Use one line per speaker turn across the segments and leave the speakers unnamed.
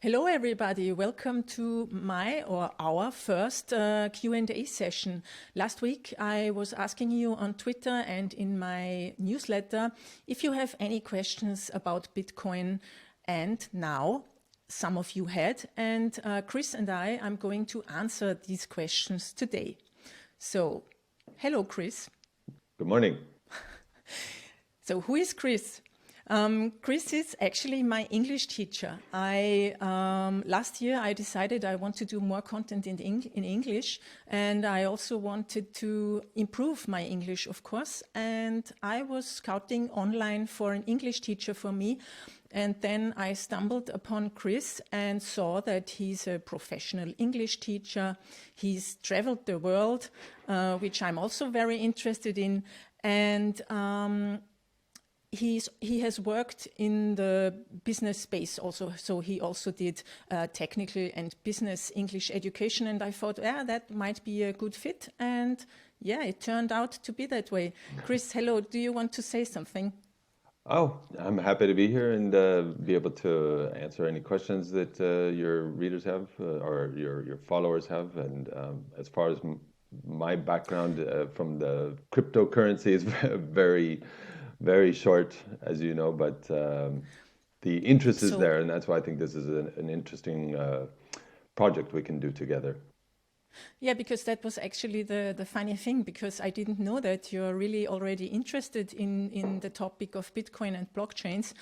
Hello, everybody. Welcome to my or our first Q&A session. Last week, I was asking you on Twitter and in my newsletter if you have any questions about Bitcoin. And now some of you had. And Chris and I'm going to answer these questions today. So, hello, Chris.
Good morning.
So, who is Chris? Chris is actually my English teacher. Last year I decided I want to do more content in English, and I also wanted to improve my English, of course. And I was scouting online for an English teacher for me. And then I stumbled upon Chris and saw that he's a professional English teacher. He's traveled the world, which I'm also very interested in. And he has worked in the business space also, so he also did technical and business English education, and I thought, yeah, that might be a good fit, and yeah, it turned out to be that way. Chris, hello, do you want to say something?
Oh, I'm happy to be here and be able to answer any questions that your readers have or your followers have. And as far as my background from the cryptocurrency is very short, as you know, but the interest is there, and that's why I think this is an interesting project we can do together.
Yeah, because that was actually the funny thing, because I didn't know that you're really already interested in the topic of Bitcoin and blockchains.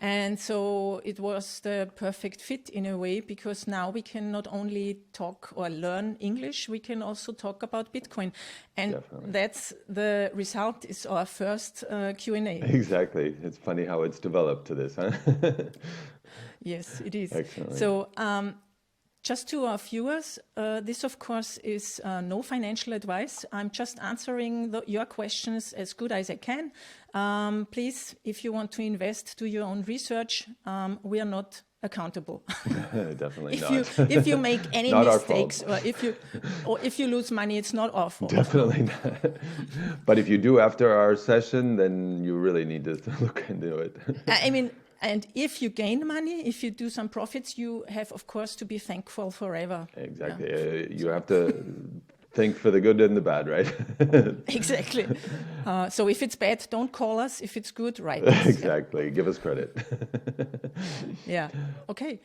And so it was the perfect fit in a way, because now we can not only talk or learn English, we can also talk about Bitcoin. And
Definitely.
that's the result is our first Q&A.
Exactly. It's funny how it's developed to this, huh?
Yes, it is.
Excellent.
So, just to our viewers, this of course is no financial advice. I'm just answering your questions as good as I can. Please, if you want to invest, do your own research. We are not accountable.
Definitely
if you make any
not
mistakes or if you lose money, it's not our fault.
Definitely not. But if you do after our session, then you really need to look into it.
I mean, and if you gain money, if you do some profits, you have, of course, to be thankful forever.
Exactly.
Yeah.
You have to think for the good and the bad, right?
Exactly. So if it's bad, don't call us. If it's good, write us.
Exactly. Give us credit.
Yeah. Okay.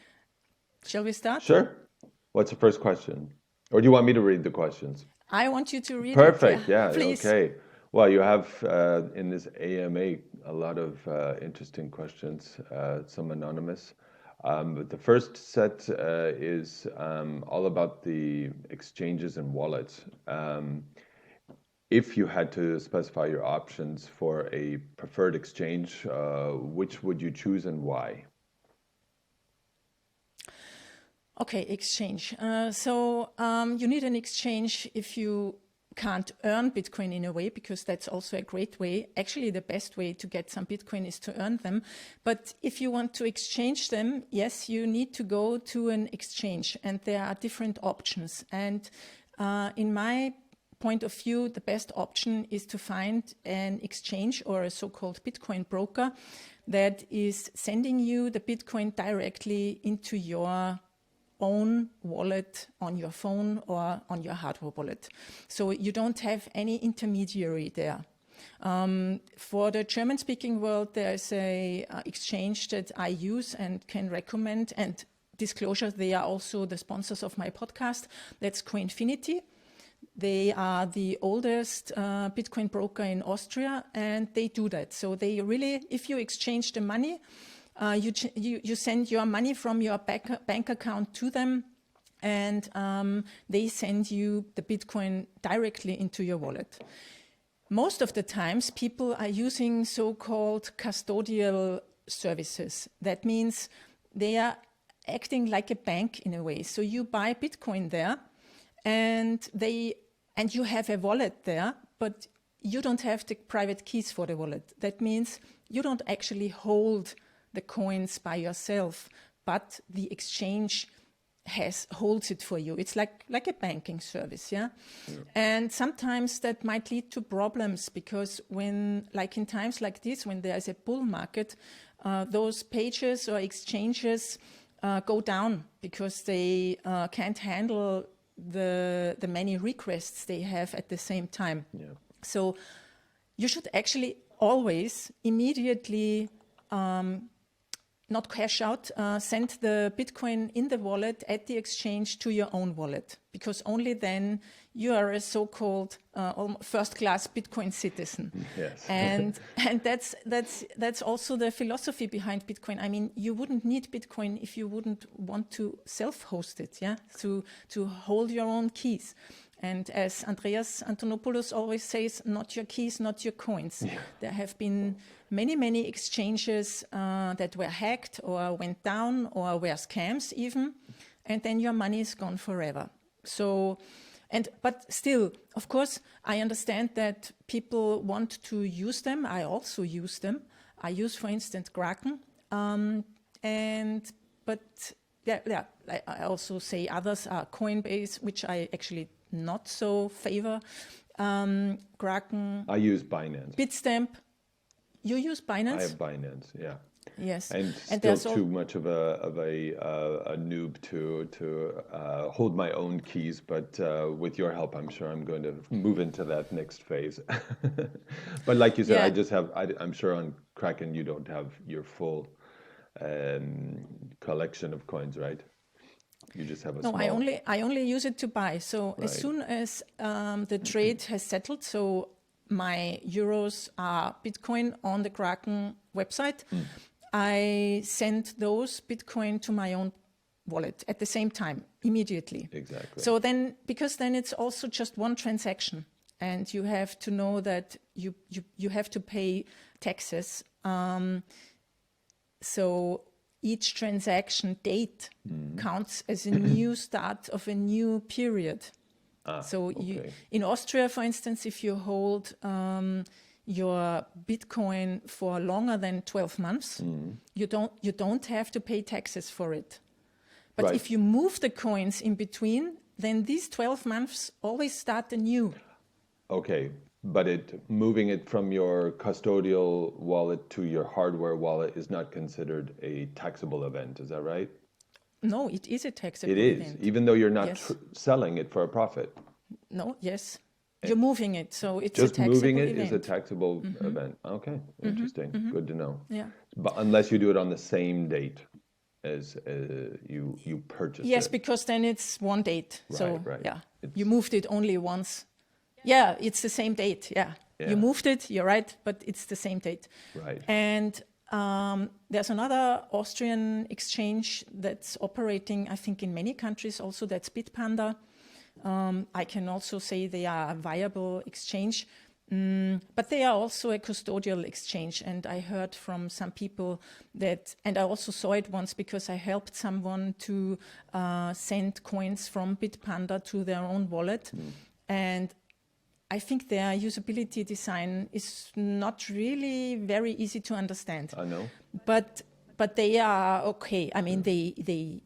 Shall we start?
Sure. What's the first question? Or do you want me to read the questions?
I want you to read
Perfect.
it. Yeah.
Yeah.
Please.
Okay. Well, you have in this AMA a lot of interesting questions, some anonymous. But the first set is all about the exchanges and wallets. If you had to specify your options for a preferred exchange, which would you choose and why?
Okay, exchange. So you need an exchange if you can't earn Bitcoin in a way, because that's also a great way. Actually, the best way to get some Bitcoin is to earn them. But if you want to exchange them, yes, you need to go to an exchange, and there are different options. And in my point of view, the best option is to find an exchange or a so-called Bitcoin broker that is sending you the Bitcoin directly into your own wallet on your phone or on your hardware wallet. So you don't have any intermediary there. For the German-speaking world, there's a exchange that I use and can recommend, and disclosure, they are also the sponsors of my podcast. That's Coinfinity. They are the oldest Bitcoin broker in Austria, and they do that. So they really, if you exchange the money, you send your money from your bank account to them, and they send you the Bitcoin directly into your wallet. Most of the times, people are using so-called custodial services. That means they are acting like a bank in a way. So you buy Bitcoin there, and you have a wallet there, but you don't have the private keys for the wallet. That means you don't actually hold the coins by yourself, but the exchange holds it for you. It's like a banking service, yeah? And sometimes that might lead to problems, because when, like in times like this, when there's a bull market, those pages or exchanges go down because they can't handle the many requests they have at the same time.
Yeah.
So you should actually always immediately not cash out, send the Bitcoin in the wallet at the exchange to your own wallet, because only then you are a so-called first-class Bitcoin citizen.
Yes.
And that's also the philosophy behind Bitcoin. I mean, you wouldn't need Bitcoin if you wouldn't want to self-host it, yeah, to hold your own keys. And as Andreas Antonopoulos always says, not your keys, not your coins. Yeah. There have been many exchanges that were hacked or went down or were scams even, and then your money is gone forever. So, but still, of course, I understand that people want to use them. I also use them. I use, for instance, Kraken, but I also say others are Coinbase, which I actually not so favor. Kraken.
I use Binance.
Bitstamp. You use Binance?
I have Binance, yeah.
Yes.
And still too much of a noob to hold my own keys, but with your help, I'm sure I'm going to move into that next phase. But like you said, yeah. I'm sure on Kraken you don't have your full collection of coins, right? You just have a small...
No, I only use it to buy. So right. As soon as the trade has settled, so my euros are Bitcoin on the Kraken website, I send those Bitcoin to my own wallet at the same time, immediately.
Exactly.
So then, because then it's also just one transaction, and you have to know that you have to pay taxes. So each transaction date counts as a new start of a new period. So okay. In Austria, for instance, if you hold your Bitcoin for longer than 12 months, you don't have to pay taxes for it. But right. If you move the coins in between, then these 12 months always start anew.
Okay. But moving it from your custodial wallet to your hardware wallet is not considered a taxable event, is that right?
No, it is a taxable
event.
It is,
even though you're not selling it for a profit.
No, yes. You're moving it, so it's
just
a taxable
moving it
event.
Is a taxable event. Okay, interesting. Good to know.
Yeah.
But unless you do it on the same date as you purchased it.
Yes, because then it's one date.
Right,
so
right.
Yeah, you moved it only once. Yeah, it's the same date. Yeah. You moved it. You're right, but it's the same date.
Right.
And there's another Austrian exchange that's operating, I think, in many countries also. That's Bitpanda. I can also say they are a viable exchange, but they are also a custodial exchange. And I heard from some people that, and I also saw it once because I helped someone to send coins from Bitpanda to their own wallet. And I think their usability design is not really very easy to understand. I know. But they are okay. I mean, they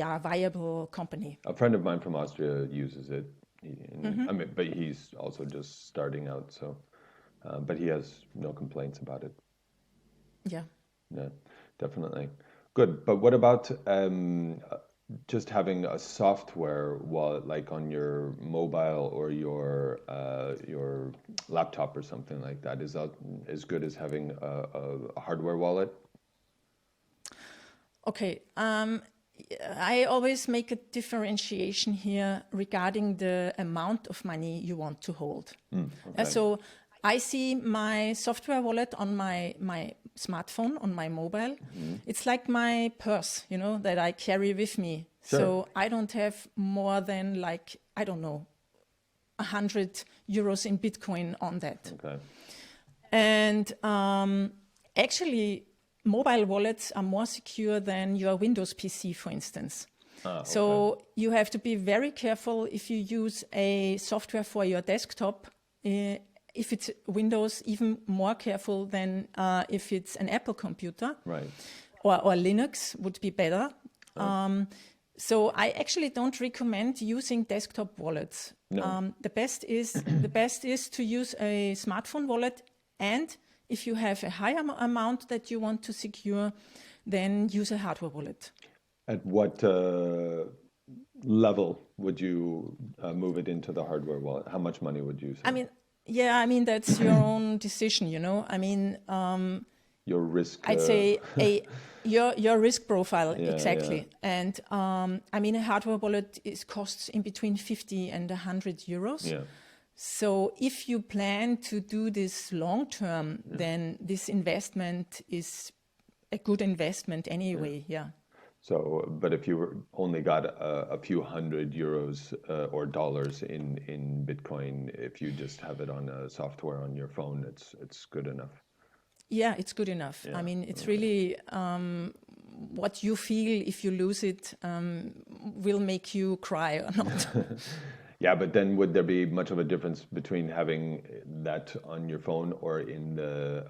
are a viable company.
A friend of mine from Austria uses it. I mean, but he's also just starting out. So, but he has no complaints about it.
Yeah.
Yeah, definitely. Good. But what about just having a software wallet, like on your mobile or your laptop or something like that? Is that as good as having a hardware wallet?
Okay. I always make a differentiation here regarding the amount of money you want to hold. Okay. So I see my software wallet on my smartphone, on my mobile. It's like my purse, that I carry with me. Sure. So I don't have more than 100 euros in Bitcoin on that. Okay. And actually, mobile wallets are more secure than your Windows PC, for instance. Okay. So you have to be very careful if you use a software for your desktop. If it's Windows, even more careful than if it's an Apple computer. Right. Or Linux would be better. So I actually don't recommend using desktop wallets. No. The best is to use a smartphone wallet, and if you have a higher amount that you want to secure, then use a hardware wallet.
At what level would you move it into the hardware wallet? How much money would you
I
say?
mean, yeah, I mean, that's your own decision, you know. I mean,
Your risk.
I'd say your risk profile,
Yeah, yeah,
exactly. And I mean, a hardware wallet costs in between 50 and 100 euros.
yeah.
So if you plan to do this long term, then this investment is a good investment anyway. Yeah.
So, but if you only got a few hundred euros or dollars in Bitcoin, if you just have it on a software on your phone, it's good enough.
Yeah, it's good enough. I
Yeah.
mean, it's really what you feel if you lose it will make you cry or not.
Yeah, but then would there be much of a difference between having that on your phone or in the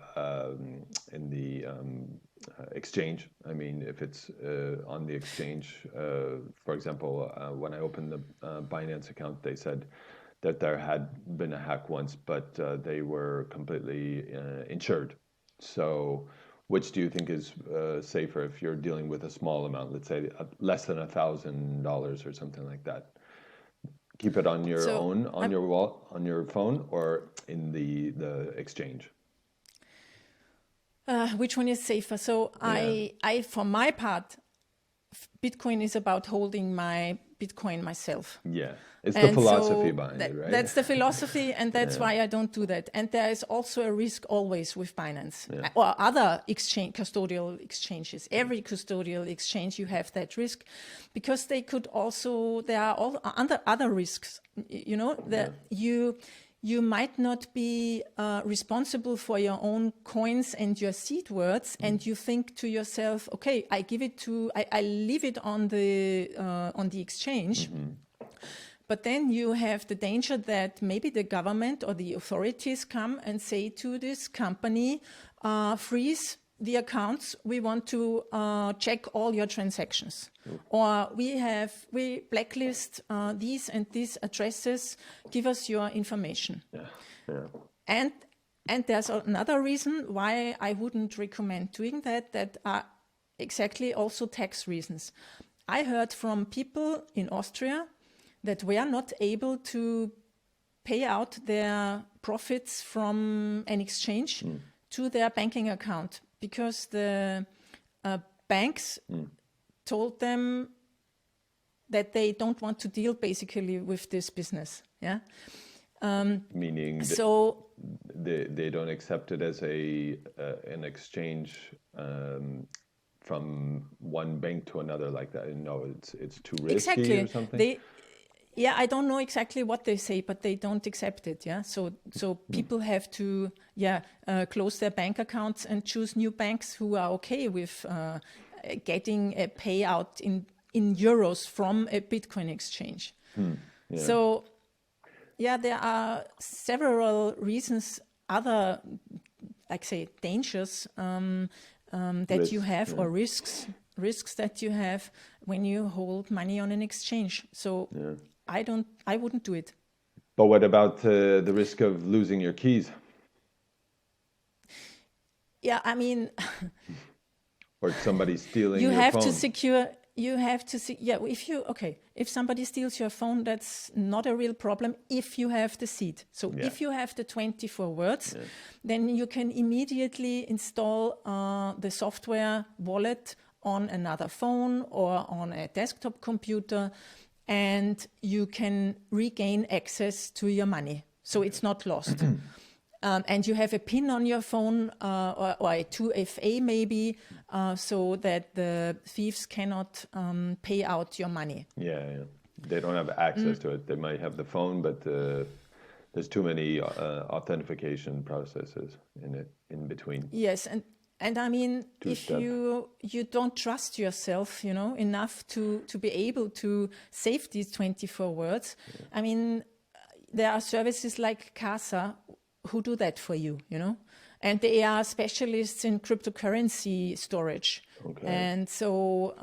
exchange? I mean, if it's on the exchange, for example, when I opened the Binance account, they said that there had been a hack once, but they were completely insured. So, which do you think is safer if you're dealing with a small amount, let's say less than $1,000 or something like that? Keep it on your
So
own, on
I'm,
your wall, on your phone, or in the exchange?
which one is safer? So
Yeah,
for my part, Bitcoin is about holding my Bitcoin myself.
yeah. It's the
And
philosophy
so
behind it, right?
that's the philosophy, and that's
Yeah,
why I don't do that. And there is also a risk always with Binance
yeah,
or other exchange custodial exchanges. Every custodial exchange, you have that risk, because they could also there are all other risks. You know
yeah,
that you might not be responsible for your own coins and your seed words, and you think to yourself, okay, I leave it on the exchange. But then you have the danger that maybe the government or the authorities come and say to this company, freeze the accounts. We want to check all your transactions. Or we blacklist these and these addresses. Give us your information.
yeah, yeah.
And there's another reason why I wouldn't recommend doing that. That are exactly also tax reasons. I heard from people in Austria that were not able to pay out their profits from an exchange to their banking account because the banks told them that they don't want to deal basically with this business. Yeah.
Meaning
So
they don't accept it as an exchange from one bank to another like that. No, it's too risky or
exactly,
something.
yeah, I don't know exactly what they say, but they don't accept it. Yeah, so people have to close their bank accounts and choose new banks who are okay with getting a payout in euros from a Bitcoin exchange.
Yeah,
So yeah, there are several reasons, other like say dangers that you
risks.
have,
Yeah,
or risks that you have when you hold money on an exchange. So
yeah.
I wouldn't do it.
But what about the risk of losing your keys
Yeah, I mean,
or somebody stealing
you
your
have to
phone?
secure. You have to see. Yeah, if somebody steals your phone, that's not a real problem if you have the seed. So
Yeah,
if you have the 24 words, then you can immediately install the software wallet on another phone or on a desktop computer, and you can regain access to your money. So it's not lost. And you have a PIN on your phone or a 2FA maybe, so that the thieves cannot pay out your money.
yeah, yeah. They don't have access to it. They might have the phone, but there's too many authentication processes in between.
Yes, and I mean,
Two
if
step.
you don't trust yourself, enough to be able to save these 24 words, I mean, there are services like Casa who do that for you, and they are specialists in cryptocurrency storage.
Okay.
And so,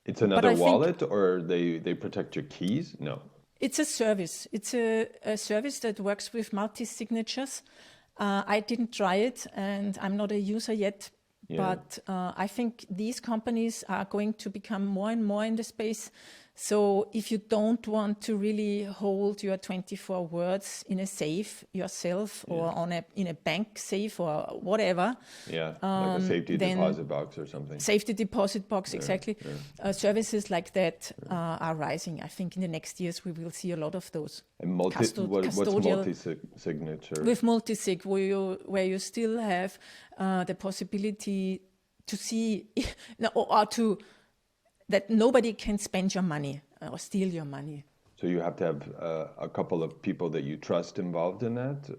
It's
but
another
I think
wallet, or they protect your keys? No.
it's a service. It's a service that works with multi-signatures. I didn't try it, and I'm not a user yet, But I think these companies are going to become more and more in the space. So if you don't want to really hold your 24 words in a safe yourself or in a bank safe or whatever.
Yeah, like a safety deposit box or something.
Safety deposit box, exactly. Services like that are rising. I think in the next years we will see a lot of those.
And what's multi-signature?
With multi-sig, where you still have the possibility to see that nobody can spend your money or steal your money.
So you have to have a couple of people that you trust involved in that.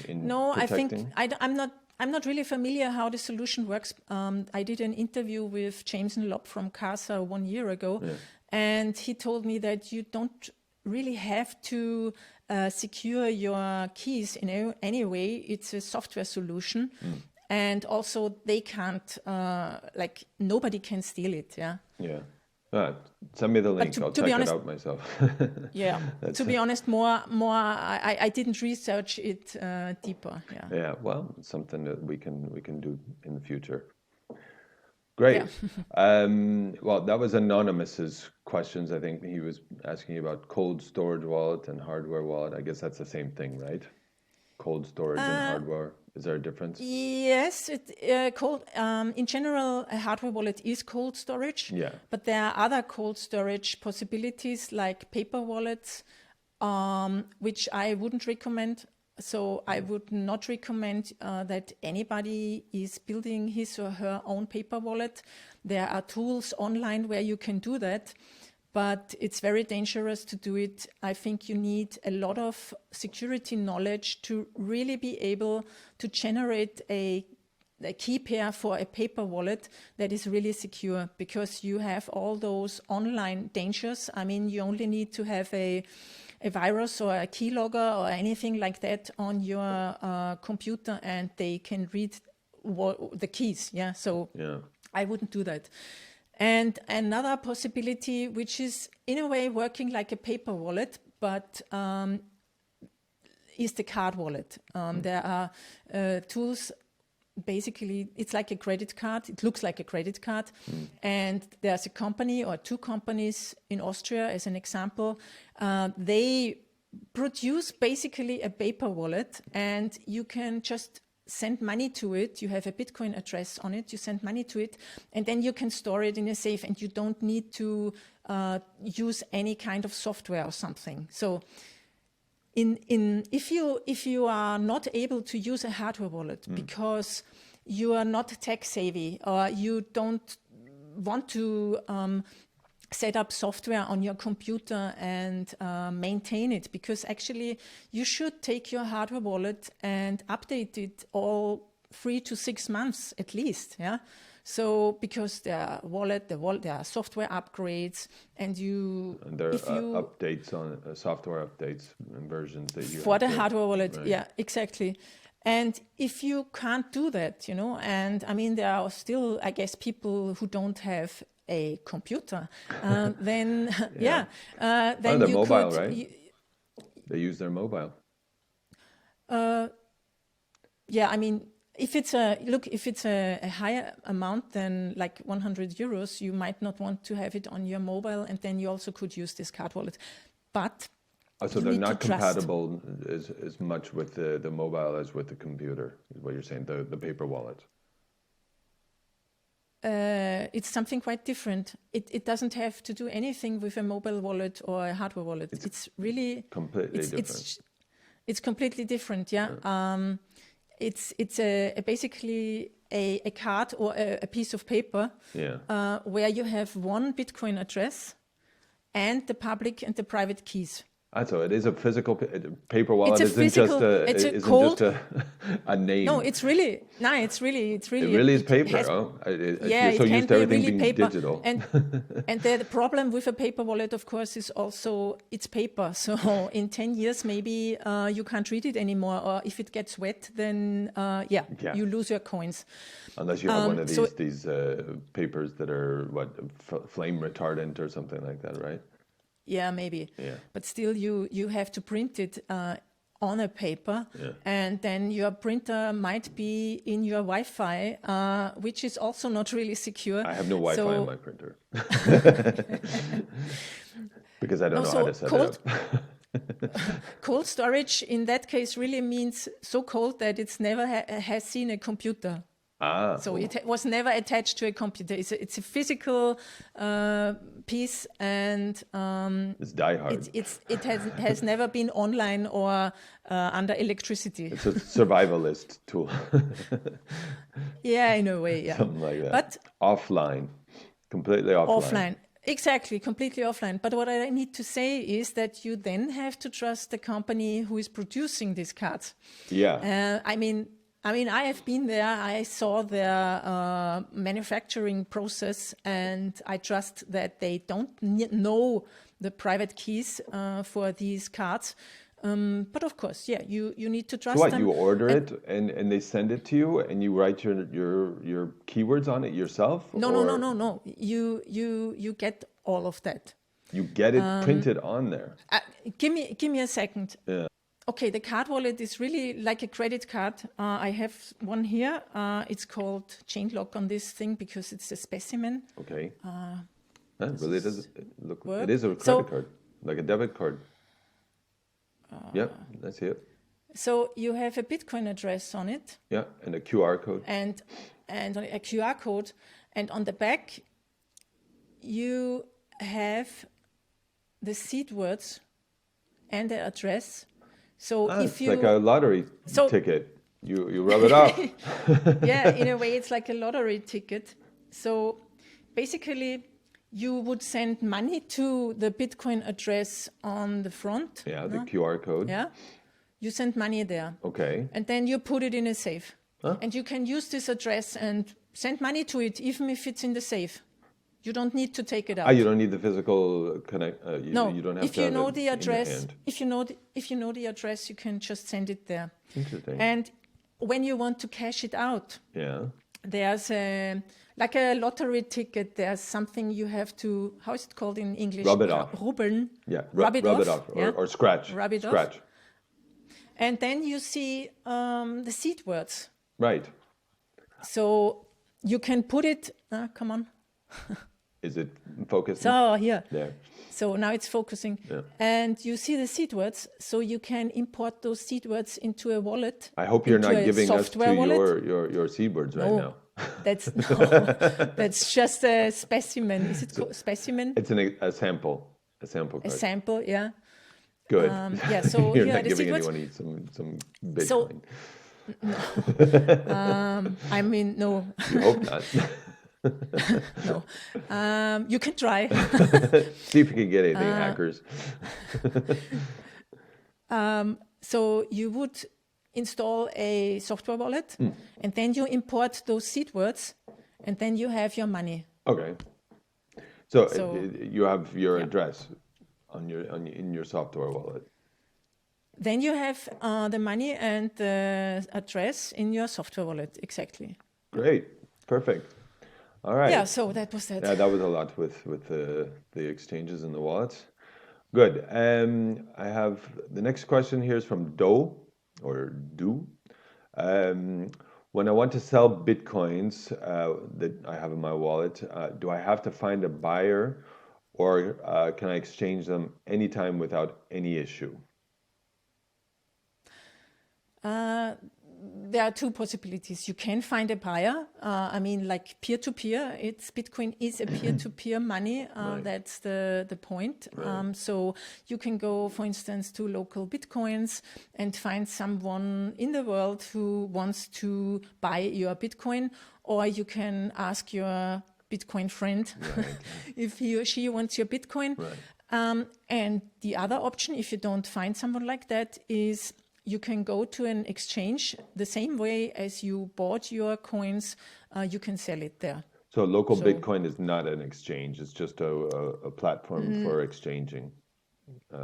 No,
protecting?
I think I'm not really familiar how the solution works. I did an interview with James and Lobb from CASA 1 year ago, and he told me that you don't really have to secure your keys in any way. It's a software solution. And also they can't, nobody can steal it, Yeah.
Send me the link. I'll check it out myself.
Yeah. To be honest, I didn't research it deeper.
Yeah. Well, it's something that we can do in the future. Great. Well, that was Anonymous's questions. I think he was asking about cold storage wallet and hardware wallet. I guess that's the same thing, right? Cold storage and hardware. Is there a difference?
Yes, in general, a hardware wallet is cold storage. But there are other cold storage possibilities like paper wallets, which I wouldn't recommend. So I would not recommend that anybody is building his or her own paper wallet. There are tools online where you can do that. But it's very dangerous to do it. I think you need a lot of security knowledge to really be able to generate a key pair for a paper wallet that is really secure, because you have all those online dangers. I mean, you only need to have a virus or a keylogger or anything like that on your computer, and they can read the keys. So I wouldn't do that. And another possibility, which is in a way working like a paper wallet, but is the card wallet. There are tools, basically, it's like a credit card. It looks like a credit card. And there's a company or two companies in Austria, as an example. They produce basically a paper wallet, and you can just send money to it. You have a Bitcoin address on it. You send money to it, and then you can store it in a safe, and you don't need to use any kind of software or something. So, if you are not able to use a hardware wallet because you are not tech savvy, or you don't want to set up software on your computer and maintain it, because actually you should take your hardware wallet and update it all 3 to 6 months at least. So because there are there are software upgrades, and there are
updates on software updates and versions that you
for the hardware wallet.
Right.
Exactly. And if you can't do that, and I mean, there are still, I guess, people who don't have a computer, then then
you
mobile,
could, right? They use their mobile.
I mean, if it's a higher amount than like 100 euros, you might not want to have it on your mobile, and then you also could use this card wallet. But
so they're not compatible as much with the mobile as with the computer, is what you're saying, the paper wallet.
It's something quite different. It doesn't have to do anything with a mobile wallet or a hardware wallet. It's really
completely different.
It's completely different. It's basically a card or a piece of paper where you have one Bitcoin address and the public and the private keys.
So it is a physical paper wallet. Isn't just a name.
No, it's really. It
really is paper. You're so used to everything being
paper.
digital.
And the problem with a paper wallet, of course, is also it's paper. So in 10 years, maybe you can't read it anymore, or if it gets wet, then you lose your coins.
Unless you have one of these papers that are flame retardant or something like that, right?
Yeah, maybe. But still, you have to print it on a paper, and then your printer might be in your Wi-Fi, which is also not really secure.
I have no Wi-Fi on my printer because I don't know how to set it up.
Cold storage in that case really means so cold that it's never has seen a computer. So it was never attached to a computer. It's a physical piece, and
it's diehard.
It has never been online or under electricity.
It's a survivalist tool.
Yeah, in a way, yeah.
Something like that.
But
offline, completely offline.
Offline, exactly, completely offline. But what I need to say is that you then have to trust the company who is producing these cards.
Yeah.
I have been there. I saw their manufacturing process, and I trust that they don't know the private keys for these cards. But of course, yeah, you need to trust
them.
them.
You order it and they send it to you, and you write your keywords on it yourself?
No. You get all of that.
You get it printed on there.
Give me a second.
Yeah.
Okay, the card wallet is really like a credit card. I have one here. It's called chain lock on this thing because it's a specimen.
Okay. Really does look. It is a credit card, like a debit card. Yeah, I see it.
So you have a Bitcoin address on it.
Yeah, and a QR code.
And a QR code, and on the back you have the seed words and the address. So if
it's like a lottery ticket. You rub it off.
Yeah, in a way it's like a lottery ticket. So basically you would send money to the Bitcoin address on the front.
Yeah, the QR code.
Yeah, you send money there.
Okay.
And then you put it in a safe. And you can use this address and send money to it even if it's in the safe. You don't need to take it out.
You don't need the physical connect.
No,
you don't have
if
to
you
have
know
it
the
in
address,
your hand.
if you know the address, you can just send it there.
Interesting.
And when you want to cash it out, there's like a lottery ticket. There's something you have to. How is it called in English?
Rub it off.
Rubbeln.
Yeah.
Rub it off.
Or scratch.
Rub it off. And then you see the seed words.
Right.
So you can put it. Come on.
Is it focused?
So here.
There.
So now it's focusing.
Yeah.
And you see the seed words, so you can import those seed words into a wallet.
I hope you're not giving us to your seed words right now.
That's just a specimen. Is it called specimen?
It's a sample. A sample card.
A sample, yeah.
Good.
Yeah, so
you're
here
not
are the
giving
seed words.
anyone some Bitcoin.
So, no.
You hope not.
No. You can try.
See if you can get anything, hackers.
So you would install a software wallet, and then you import those seed words, and then you have your money.
Okay. So you have your address in your software wallet.
Then you have the money and the address in your software wallet, exactly.
Great. Perfect. All right.
Yeah, so that was that.
Yeah, that was a lot with the exchanges and the wallets. Good. I have the next question here is from Do. When I want to sell Bitcoins that I have in my wallet, do I have to find a buyer, or can I exchange them anytime without any issue?
There are two possibilities. You can find a buyer. Like peer-to-peer. Bitcoin is a peer-to-peer money.
Right.
That's the point.
Right.
So you can go, for instance, to local Bitcoins and find someone in the world who wants to buy your Bitcoin, or you can ask your Bitcoin friend if he or she wants your Bitcoin.
Right.
And the other option, if you don't find someone like that, is you can go to an exchange the same way as you bought your coins. You can sell it there.
So local Bitcoin is not an exchange. It's just a platform for exchanging.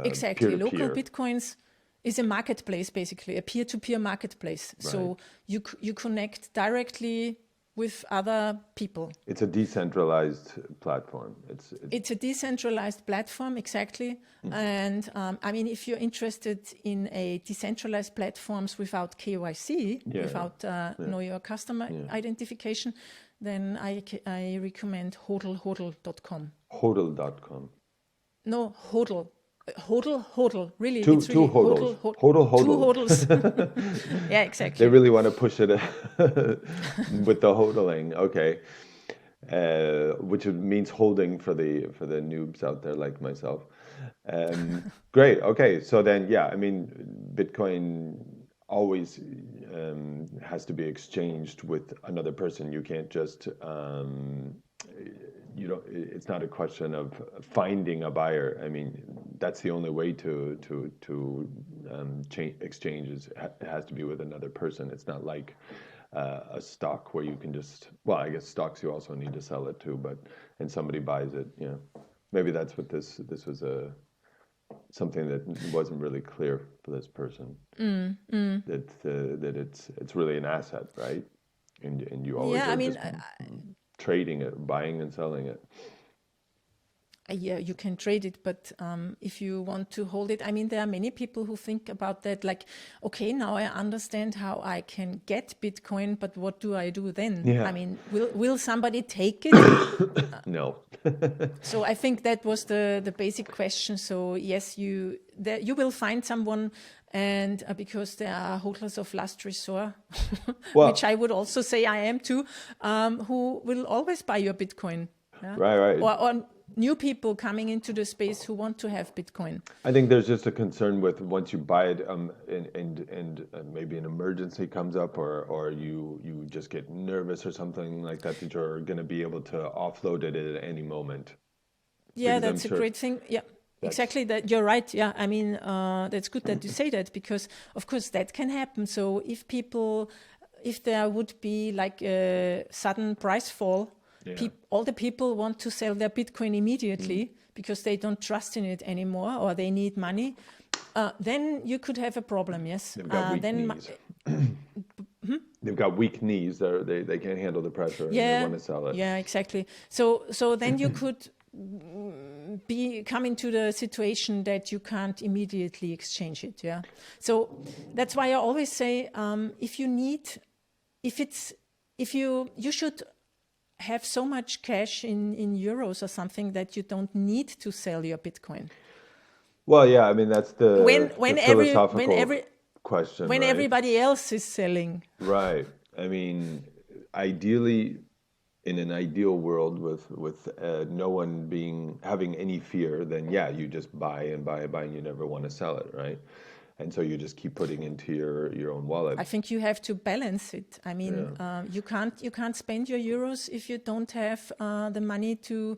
Exactly.
Peer-to-peer.
Local Bitcoins is a marketplace, basically, a peer-to-peer marketplace. Right. So you connect directly with other people.
It's a decentralized platform.
It's a decentralized platform, exactly. And I mean, if you're interested in a decentralized platforms without KYC, without know your customer identification, then I recommend hodl.com.
Hodl.com.
No, hodl. Hodl. Really, it's
Two
really
hodls.
hodl. Two
Hodl.
hodls. Yeah, exactly.
They really want to push it with the hodling. Okay. Which means holding for the noobs out there like myself. Great. Okay. So then, yeah, I mean, Bitcoin always has to be exchanged with another person. You can't just it's not a question of finding a buyer. I mean, that's the only way to exchanges. It has to be with another person. It's not like a stock where you can just, well, I guess stocks you also need to sell it too, and somebody buys it. Yeah, maybe that's what this was something that wasn't really clear for this person. That it's really an asset, right? And you always are just trading it, buying and selling it.
Yeah, you can trade it, but if you want to hold it, I mean, there are many people who think about that, like, okay, now I understand how I can get Bitcoin, but what do I do then?
Yeah.
I mean, will somebody take it?
No.
So I think that was the basic question. So yes, you will find someone, and because there are hodlers of last resort, which I would also say I am too, who will always buy your Bitcoin. Yeah?
Right.
Or new people coming into the space who want to have Bitcoin.
I think there's just a concern with once you buy it, and maybe an emergency comes up, or you just get nervous or something like that, that you're going to be able to offload it at any moment.
Yeah, that's a great thing. Yeah. Exactly, that you're right. Yeah, I mean, that's good that you say that, because of course that can happen. So if there would be like a sudden price fall, all the people want to sell their Bitcoin immediately because they don't trust in it anymore, or they need money. Then you could have a problem. Yes.
They've got weak knees. They've got weak knees. They can't handle the pressure, and they want to sell it.
Yeah, exactly. So then you could come into the situation that you can't immediately exchange it. Yeah. So that's why I always say, you should have so much cash in euros or something that you don't need to sell your Bitcoin.
Well, yeah, I mean, that's the philosophical question.
When everybody else is selling.
Right. I mean, ideally, in an ideal world with no one having any fear, then yeah, you just buy and buy and buy, and you never want to sell it, right? And so you just keep putting into your own wallet.
I think you have to balance it. I mean, you can't spend your euros if you don't have the money to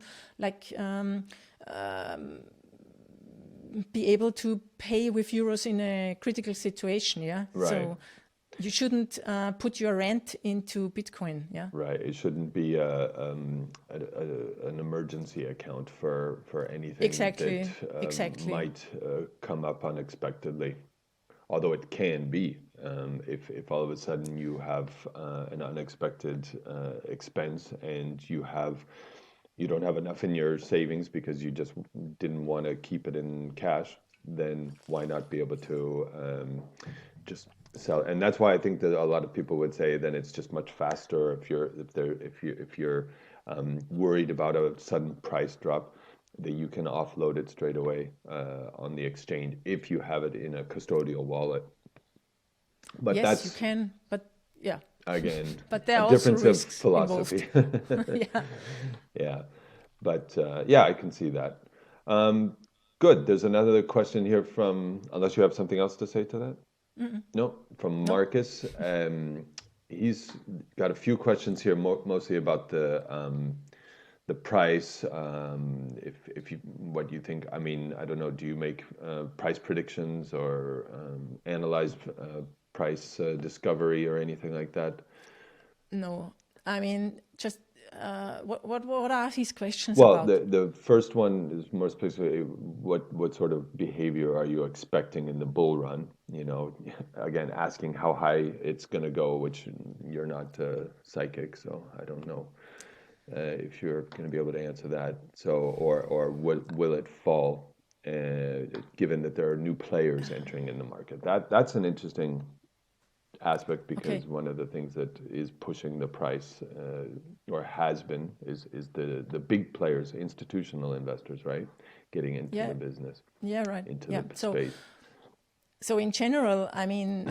be able to pay with euros in a critical situation. Yeah.
Right.
So you shouldn't put your rent into Bitcoin. Yeah.
Right. It shouldn't be an emergency account for anything that might come up unexpectedly. Although it can be, if all of a sudden you have an unexpected expense, and you don't have enough in your savings because you just didn't want to keep it in cash, then why not be able to just sell? And that's why I think that a lot of people would say then it's just much faster if you're worried about a sudden price drop, that you can offload it straight away on the exchange if you have it in a custodial wallet. But
yes, you can. But yeah.
Again,
but there are
a difference
also risks
of philosophy. Yeah. But I can see that. Good. There's another question here unless you have something else to say to that? No, from Marcus. He's got a few questions here, mostly about the price. What you think. I mean, I don't know. Do you make price predictions or analyze price discovery or anything like that?
No, I mean, just what are his questions
Well,
about?
the first one is more specifically, what sort of behavior are you expecting in the bull run? You know, again, asking how high it's going to go, which you're not psychic, so I don't know if you're going to be able to answer that. So, or will it fall, given that there are new players entering in the market? That's an interesting aspect because
Okay.
one of the things that is pushing the price or has been is the big players, institutional investors, right, getting into the
Yeah.
business,
Yeah. Right.
into
Yeah.
the space.
So in general, I mean,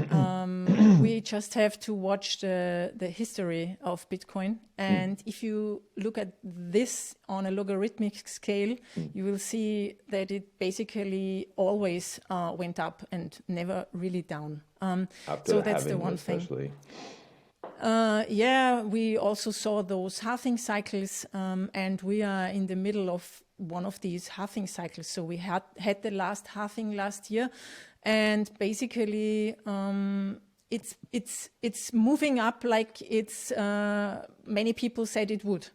we just have to watch the history of Bitcoin. And if you look at this on a logarithmic scale, you will see that it basically always went up and never really down.
After
So
the
that's the
halving,
one thing.
especially.
Yeah, we also saw those halving cycles, and we are in the middle of one of these halving cycles. So we had the last halving last year, and basically it's moving up like it's many people said it would.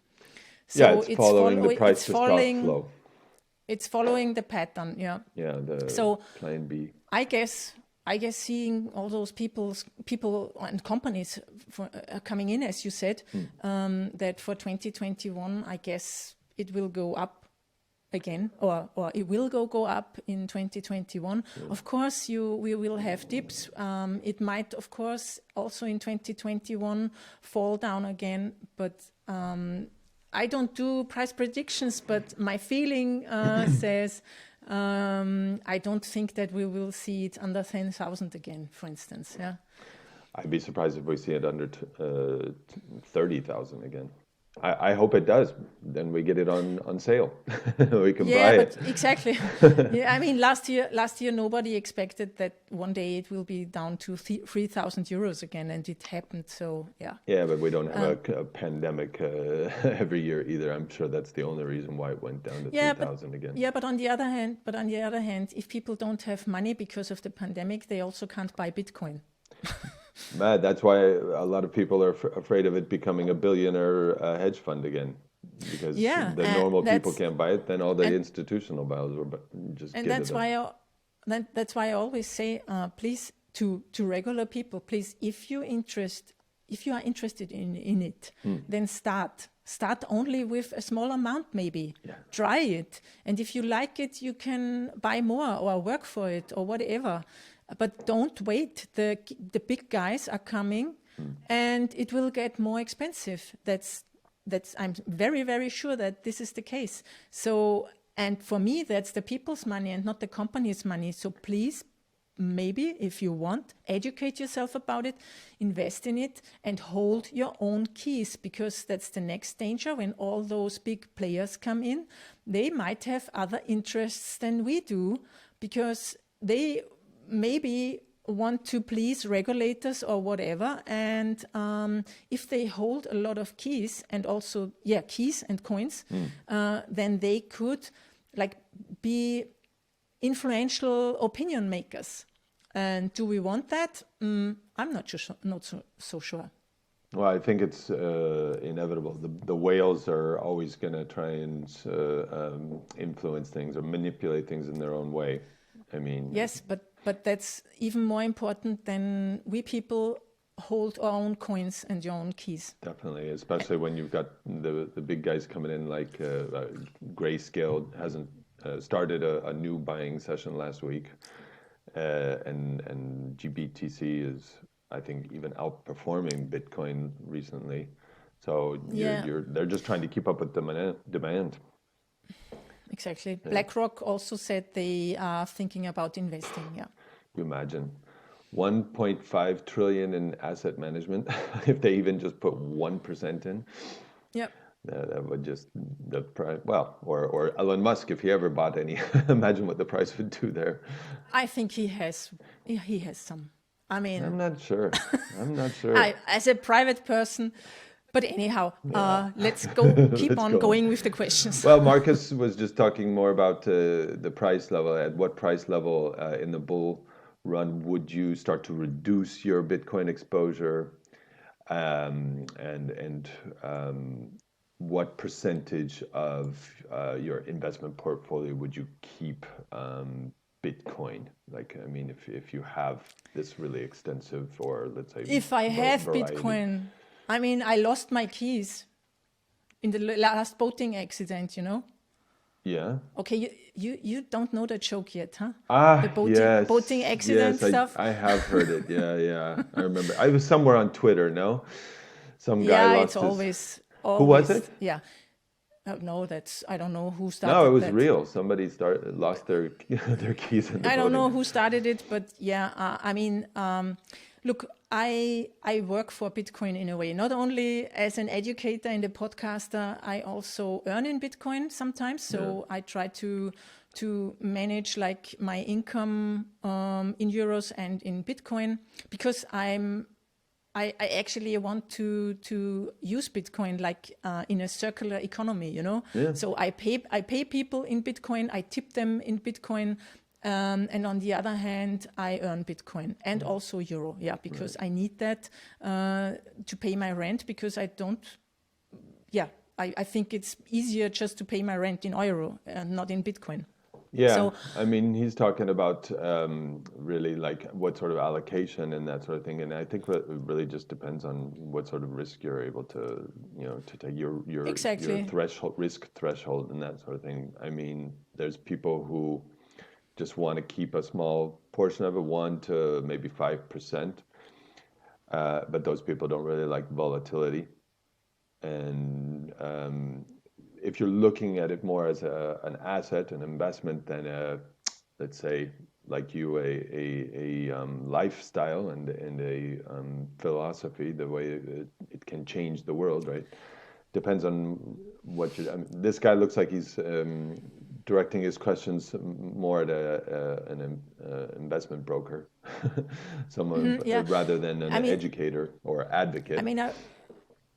Yeah,
So
it's following the price to stock flow.
it's following the pattern. Yeah.
Yeah, the
So
plan B.
I guess seeing all those people and companies coming in, as you said, that for 2021, I guess it will go up again, or it will go up in 2021. Of course, we will have dips. It might, of course, also in 2021 fall down again, but I don't do price predictions, but my feeling says I don't think that we will see it under 10,000 again, for instance. Yeah.
I'd be surprised if we see it under 30,000 again. I hope it does. Then we get it on sale. We can
Yeah,
buy
but
it.
exactly. Yeah, I mean, last year nobody expected that one day it will be down to 3,000 euros again, and it happened. So yeah.
Yeah, but we don't have a pandemic every year either. I'm sure that's the only reason why it went down to
Yeah,
3,000 again.
but on the other hand, if people don't have money because of the pandemic, they also can't buy Bitcoin.
Mad. That's why a lot of people are afraid of it becoming a billionaire hedge fund again, because
Yeah,
the normal people
that's
can't buy it. Then all the
and
institutional buyers will just
and
get it.
that's why I always say, please, to regular people, please, if you are interested in it, then start only with a small amount, maybe.
Yeah.
Try it, and if you like it, you can buy more or work for it or whatever. But don't wait. The big guys are coming, and it will get more expensive. That's I'm very, very sure that this is the case. So, and for me, that's the people's money and not the company's money. So please, maybe if you want, educate yourself about it, invest in it, and hold your own keys, because that's the next danger. When all those big players come in, they might have other interests than we do, because they maybe want to please regulators or whatever, and if they hold a lot of keys and also keys and coins, then they could be influential opinion makers. And do we want that? I'm not so sure.
Well, I think it's inevitable. The whales are always going to try and influence things or manipulate things in their own way. I mean,
yes, but that's even more important than we people hold our own coins and your own keys.
Definitely, especially when you've got the big guys coming in, like Grayscale hasn't started a new buying session last week, and GBTC is, I think, even outperforming Bitcoin recently. So they're just trying to keep up with demand.
Exactly. Yeah. BlackRock also said they are thinking about investing. Yeah.
You imagine 1.5 trillion in asset management. If they even just put 1% in,
yep.
That would just the price. Well, or Elon Musk, if he ever bought any, imagine what the price would do there.
I think he has some. I mean,
I'm not sure.
As a private person. But anyhow, let's keep on going with the questions.
Well, Marcus was just talking more about the price level. At what price level in the bull run would you start to reduce your Bitcoin exposure? what percentage of your investment portfolio would you keep Bitcoin? Like, I mean, if you have this really extensive, or let's say,
If I have
variety.
Bitcoin, I mean, I lost my keys in the last boating accident, you know?
Yeah.
Okay, you don't know the joke yet, huh?
Ah,
The
yes,
boating accident
yes,
stuff.
I have heard it. Yeah, yeah, I remember. I was somewhere on Twitter. No, some guy
Yeah, it's
lost his.
always,
Who was it?
yeah. No, I don't know who
No, it
started
was
that.
real. Somebody lost their their keys in the
I don't
boating.
know who started it, but yeah, I mean, look, I work for Bitcoin in a way. Not only as an educator and a podcaster, I also earn in Bitcoin sometimes. So I try to manage like my income in euros and in Bitcoin, because I actually want to use Bitcoin like in a circular economy, you know.
Yeah.
So I pay people in Bitcoin, I tip them in Bitcoin, and on the other hand, I earn Bitcoin and also euro, yeah, because I need that to pay my rent, because I don't. Yeah, I think it's easier just to pay my rent in euro and not in Bitcoin.
Yeah,
So
I mean, he's talking about really like what sort of allocation and that sort of thing, and I think that it really just depends on what sort of risk you're able to, to take your
exactly.
threshold, risk threshold, and that sort of thing. I mean, there's people who just want to keep a small portion of it, 1 to maybe 5%, but those people don't really like volatility, and if you're looking at it more as an asset, an investment, than let's say, like you, a lifestyle and a philosophy, the way it can change the world, right? Depends on what you. I mean, this guy looks like he's directing his questions more at an investment broker, someone
Yeah,
rather than an
I mean,
educator or
I
advocate.
mean,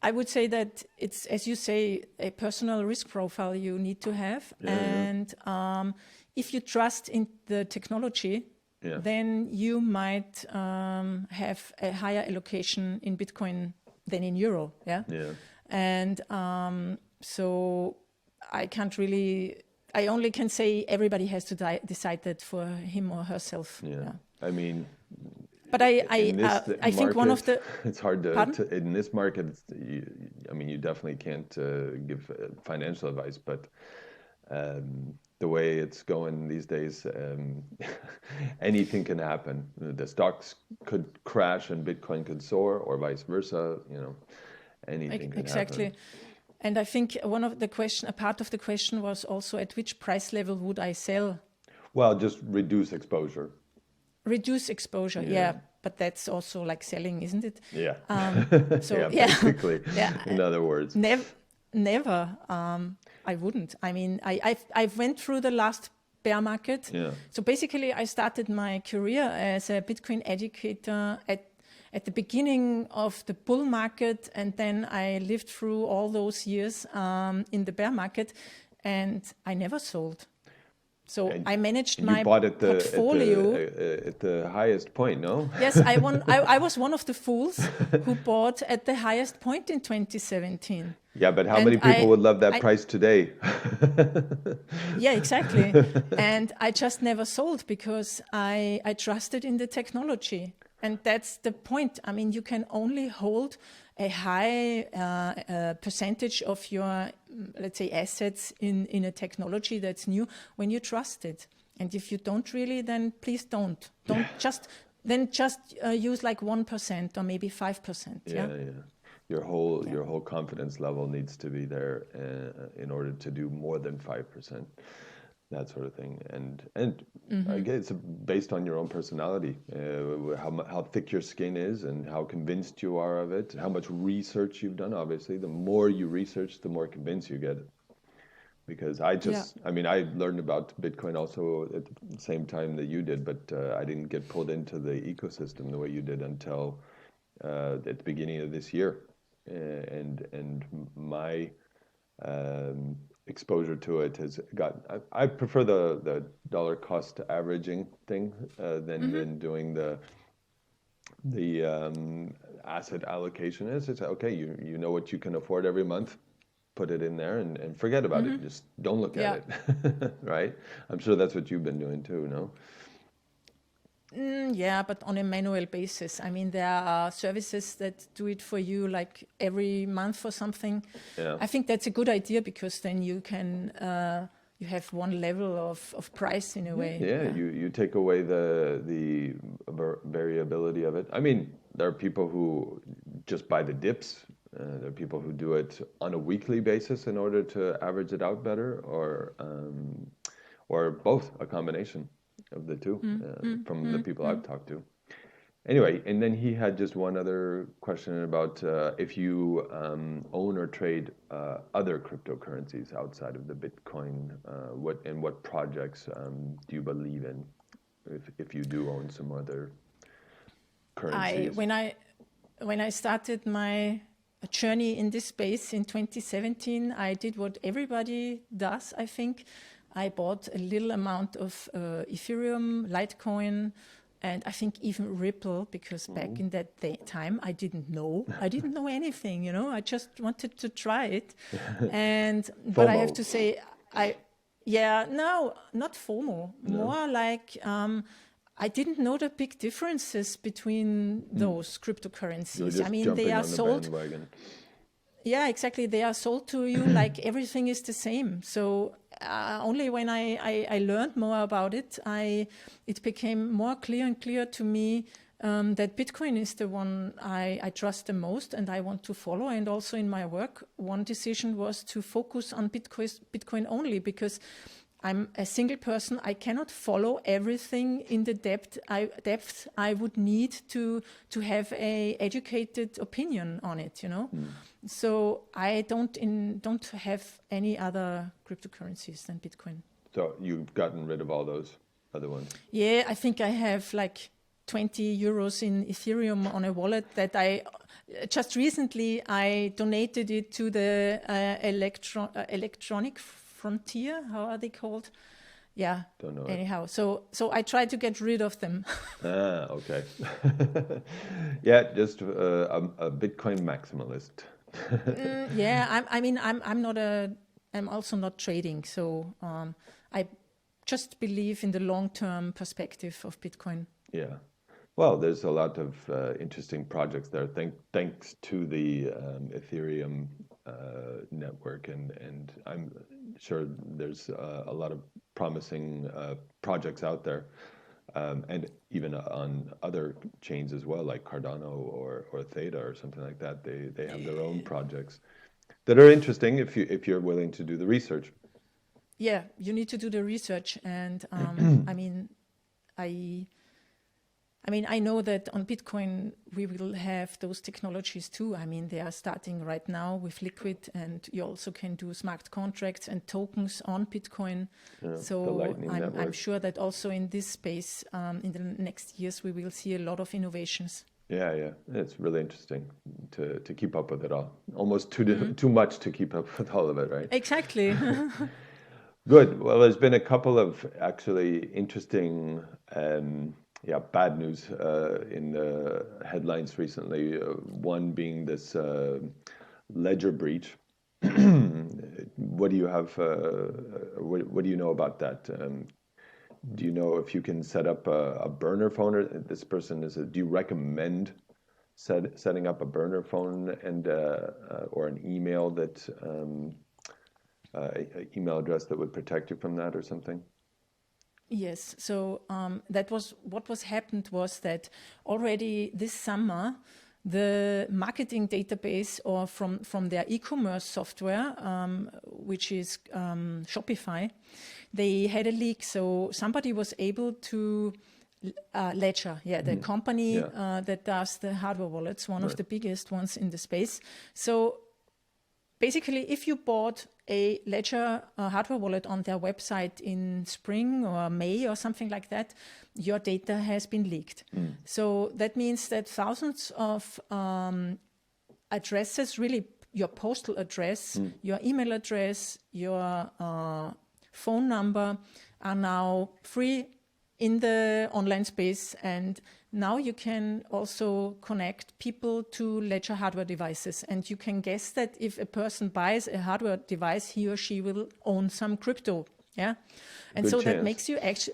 I would say that it's, as you say, a personal risk profile you need to have.
Yeah, yeah,
And if you trust in the technology,
yeah.
then you might have a higher allocation in Bitcoin than in euro. Yeah.
Yeah.
And so I can't really, I only can say everybody has to decide that for him or herself.
Yeah.
Yeah.
I mean,
But
in this
I think one of
market,
the,
it's hard
pardon?
in this market, I mean, you definitely can't give financial advice, but the way it's going these days, anything can happen. The stocks could crash and Bitcoin could soar, or vice versa, anything could happen.
Exactly. And I think one of the question, a part of the question was also, at which price level would I sell?
Well, just reduce exposure.
Reduce exposure,
Yeah.
yeah, but that's also like selling, isn't it?
Yeah.
So
Yeah,
yeah,
basically,
yeah,
in other words.
never. I wouldn't. I mean, I went through the last bear market.
Yeah.
So basically, I started my career as a Bitcoin educator at the beginning of the bull market, and then I lived through all those years in the bear market, and I never sold. So
And,
I managed
and you
my
bought at
portfolio.
at the highest point, no?
Yes, I was one of the fools who bought at the highest point in 2017.
Yeah, but how
And
many people would love that
I
price today?
yeah, exactly. And I just never sold because I trusted in the technology. And that's the point. I mean, you can only hold a high percentage of your, let's say, assets in a technology that's new when you trust it. And if you don't really, then please don't. Just use like 1% or maybe 5%. Yeah.
Yeah. Your whole confidence level needs to be there in order to do more than 5%, that sort of thing. And I guess it's based on your own personality, how thick your skin is, and how convinced you are of it, how much research you've done. Obviously, the more you research, the more convinced you get. Because I mean, I learned about Bitcoin also at the same time that you did, but I didn't get pulled into the ecosystem the way you did until at the beginning of this year. And my exposure to it has got. I prefer the dollar cost averaging thing than doing the asset allocation is. It's okay, you know what you can afford every month, put it in there and forget about it. Just don't look at it, right? I'm sure that's what you've been doing too, no?
Yeah, but on a manual basis. I mean, there are services that do it for you like every month or something.
Yeah.
I think that's a good idea because then you can, you have one level of price in a way.
Yeah, you take away the variability of it. I mean, there are people who just buy the dips. There are people who do it on a weekly basis in order to average it out better, or both, a combination of the two, from the people I've talked to. Anyway, and then he had just one other question about if you own or trade other cryptocurrencies outside of the Bitcoin. What projects do you believe in, if you do own some other currencies?
When I started my journey in this space in 2017, I did what everybody does, I think. I bought a little amount of Ethereum, Litecoin, and I think even Ripple, because back in that time I didn't know anything, you know. I just wanted to try it, but I have to say, no, not FOMO, more like I didn't know the big differences between those cryptocurrencies. I mean, they are sold. Yeah, exactly. They are sold to you like everything is the same. So only when I learned more about it, it became more clear and clear to me that Bitcoin is the one I trust the most and I want to follow. And also in my work, one decision was to focus on Bitcoin only, because I'm a single person. I cannot follow everything in the depth I would need to have a educated opinion on it, you know. So I don't have any other cryptocurrencies than Bitcoin.
So you've gotten rid of all those other ones? Yeah,
I think I have like 20 euros in Ethereum on a wallet that I just recently I donated it to the electronic frontier. How are they called? Yeah.
Don't know.
Anyhow, so I try to get rid of them.
Okay. Yeah, just a Bitcoin maximalist.
I'm also not trading, so I just believe in the long-term perspective of Bitcoin.
Yeah. Well, there's a lot of interesting projects there, thanks to the Ethereum network, and I'm sure there's a lot of promising projects out there, and even on other chains as well, like Cardano or Theta or something like that. They have their own projects that are interesting if you're willing to do the research.
Yeah, you need to do the research, and I know that on Bitcoin we will have those technologies too. I mean, they are starting right now with Liquid, and you also can do smart contracts and tokens on Bitcoin. Yeah, so I'm sure that also in this space, in the next years, we will see a lot of innovations.
Yeah, it's really interesting to keep up with it all. Almost too much to keep up with all of it, right?
Exactly.
Good. Well, there's been a couple of actually interesting bad news in the headlines recently. One being this ledger breach. What do you have? What do you know about that? Do you know if you can set up a burner phone? Or this person do you recommend setting up a burner phone and or an email that email address that would protect you from that or something?
Yes. So what happened was that already this summer, the marketing database or from their e-commerce software, which is Shopify, they had a leak. So somebody was able to Ledger, the company that does the hardware wallets, one of the biggest ones in the space. So basically, if you bought a Ledger hardware wallet on their website in spring or May or something like that, your data has been leaked. So that means that thousands of addresses, really your postal address, your email address, your phone number, are now free in the online space, and now you can also connect people to Ledger hardware devices. And you can guess that if a person buys a hardware device, he or she will own some crypto. Yeah. And
Good
so that
chance.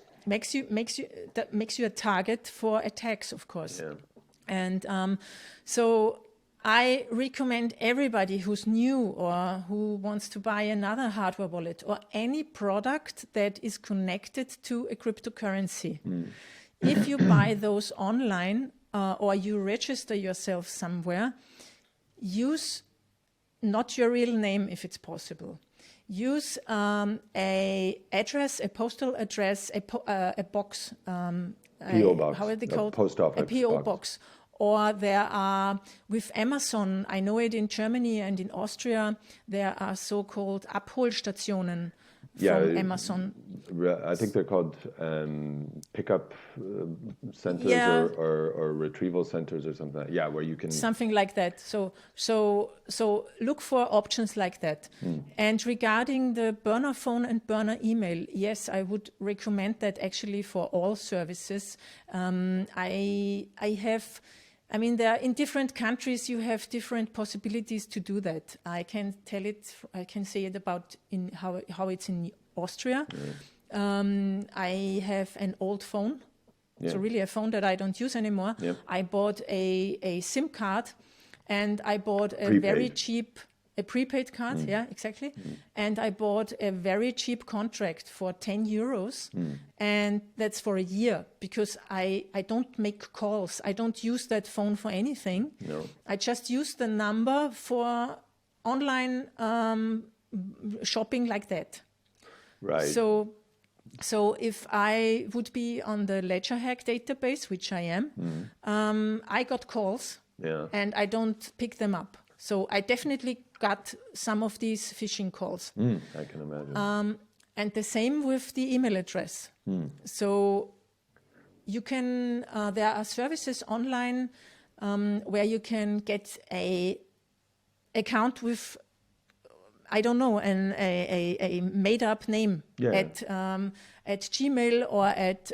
makes you a target for attacks, of course.
Yeah.
And so I recommend everybody who's new or who wants to buy another hardware wallet or any product that is connected to a cryptocurrency. If you buy those online or you register yourself somewhere, use not your real name if it's possible. Use a address, a postal address, a box.
PO box.
How are they called?
Post office
A PO
box.
box. Or there are, with Amazon, I know it in Germany and in Austria, there are so-called Abholstationen from Amazon.
I think they're called pickup centers or retrieval centers or something. Yeah, where you can...
Something like that. So look for options like that. And regarding the burner phone and burner email, yes, I would recommend that actually for all services. I mean, there in different countries you have different possibilities to do that. I can say it about in how it's in Austria. I have an old phone, so really a phone that I don't use anymore. I bought a SIM card, and I bought a very cheap. A prepaid card, yeah, exactly. And I bought a very cheap contract for 10 euros. And that's for a year because I don't make calls. I don't use that phone for anything.
No.
I just use the number for online shopping like that.
Right.
So if I would be on the Ledger Hack database, which I am, I got calls and I don't pick them up. So I definitely got some of these phishing calls.
I can imagine.
And the same with the email address. So you can, there are services online where you can get a account with, I don't know, a made-up name at Gmail or at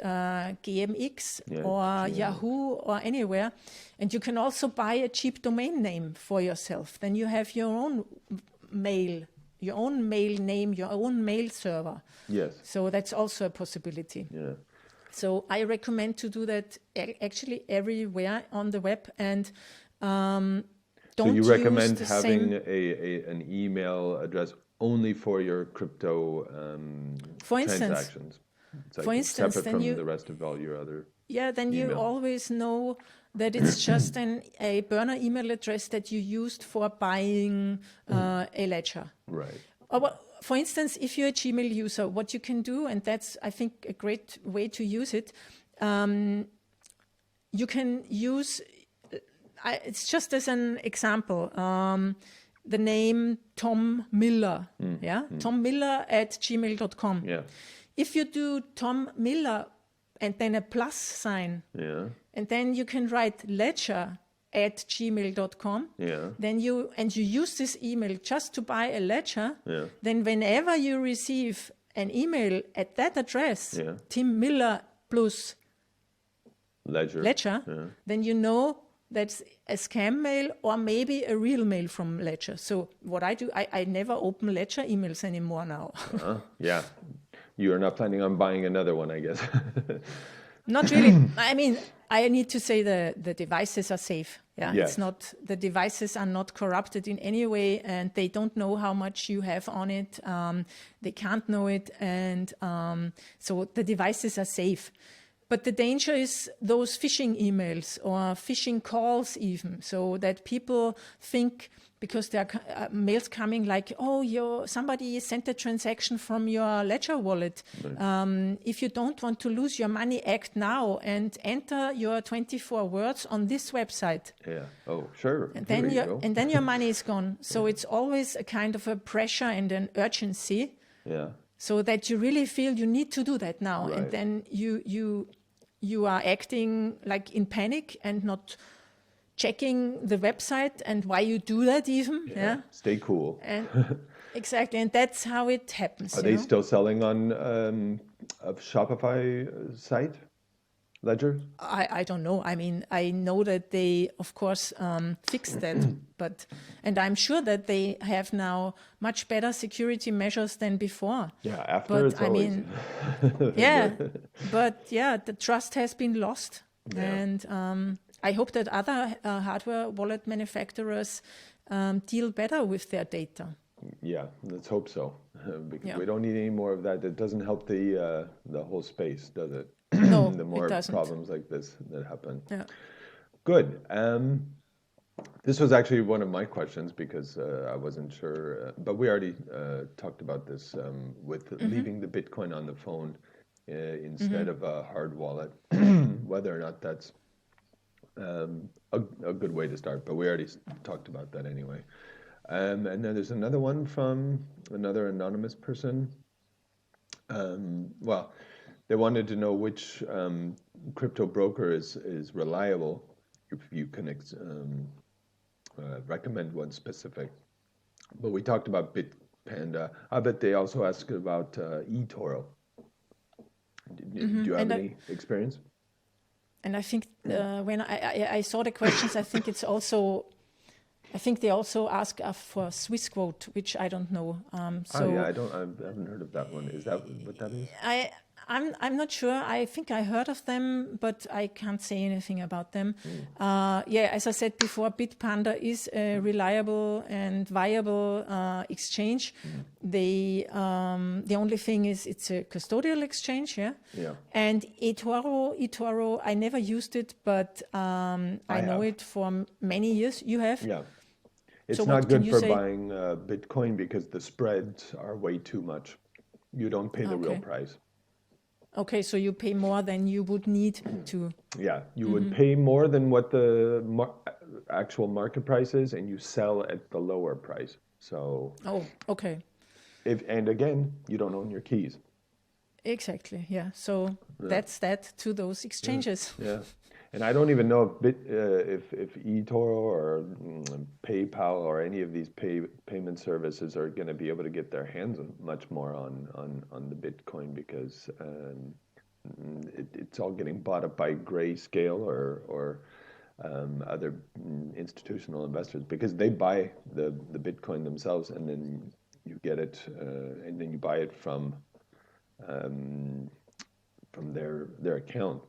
GMX or Gmail. Yahoo or anywhere. And you can also buy a cheap domain name for yourself. Then you have your own mail name, your own mail server.
Yes.
So that's also a possibility.
Yeah.
So I recommend to do that actually everywhere on the web and don't
So you recommend
use
having an email address only for your crypto transactions?
For instance,
separate from the rest of all your other
then email. You always know that it's just a burner email address that you used for buying a ledger.
Right.
Or, for instance, if you're a Gmail user, what you can do, and that's, I think, a great way to use it, you can use, it's just as an example, the name Tom Miller, Tom Miller at gmail.com.
Yeah.
If you do Tom Miller and then a plus sign, and then you can write ledger at gmail.com, then you use this email just to buy a ledger, then whenever you receive an email at that address, Tim Miller plus ledger, then you know that's a scam mail or maybe a real mail from Ledger. So what I do, I never open Ledger emails anymore now.
You are not planning on buying another one, I guess.
Not really. I mean, I need to say the devices are safe. It's not, the devices are not corrupted in any way, and they don't know how much you have on it. They can't know it, and so the devices are safe. But the danger is those phishing emails or phishing calls even, so that people think, because there are mails coming like, somebody sent a transaction from your Ledger wallet. If you don't want to lose your money, act now and enter your 24 words on this website.
Yeah. Oh, sure.
And then your money is gone. So it's always a kind of a pressure and an urgency.
Yeah.
So that you really feel you need to do that now.
Right.
And then you are acting like in panic and not checking the website and why you do that even.
Stay cool.
And exactly, and that's how it happens.
Are they still selling on a Shopify site? ledger?
I don't know. I mean, I know that they, of course, fixed that, and I'm sure that they have now much better security measures than before.
Yeah, after
But
it's
I
always.
mean, yeah, but yeah, the trust has been lost,
Yeah.
and I hope that other hardware wallet manufacturers deal better with their data.
Yeah, let's hope so. Because
Yeah.
we don't need any more of that. It doesn't help the whole space, does it?
No,
The
it
more
doesn't.
problems like this that happen.
Yeah.
Good. This was actually one of my questions because I wasn't sure, but we already talked about this with leaving the Bitcoin on the phone instead of a hard wallet, whether or not that's a good way to start. But we already talked about that anyway. And then there's another one from another anonymous person. Well, they wanted to know which crypto broker is reliable, if you can recommend one specific. But we talked about Bitpanda. I bet they also asked about eToro. Do you have
And
any experience?
And I think when I saw the questions, I think it's also, I think they also ask for Swissquote, which I don't know. So
yeah, I haven't heard of that one. Is that what that is?
I'm not sure. I think I heard of them, but I can't say anything about them. Yeah, as I said before, Bitpanda is a reliable and viable exchange. The only thing is it's a custodial exchange, yeah.
Yeah.
And eToro, I never used it, but I know
have.
it for many years. You have?
Yeah. It's
So
not
what can
good
you
for
say?
buying Bitcoin because the spreads are way too much. You don't pay the real
Okay.
price.
Okay, so you pay more than you would need to.
Yeah, you would pay more than what the actual market price is, and you sell at the lower price. So,
Oh, okay.
and again, you don't own your keys.
Exactly. Yeah. So that's that to those exchanges.
Yeah, and I don't even know if eToro or PayPal or any of these payment services are going to be able to get their hands much more on the Bitcoin because it's all getting bought up by Grayscale or other institutional investors because they buy the Bitcoin themselves and then you get it and then you buy it from their account.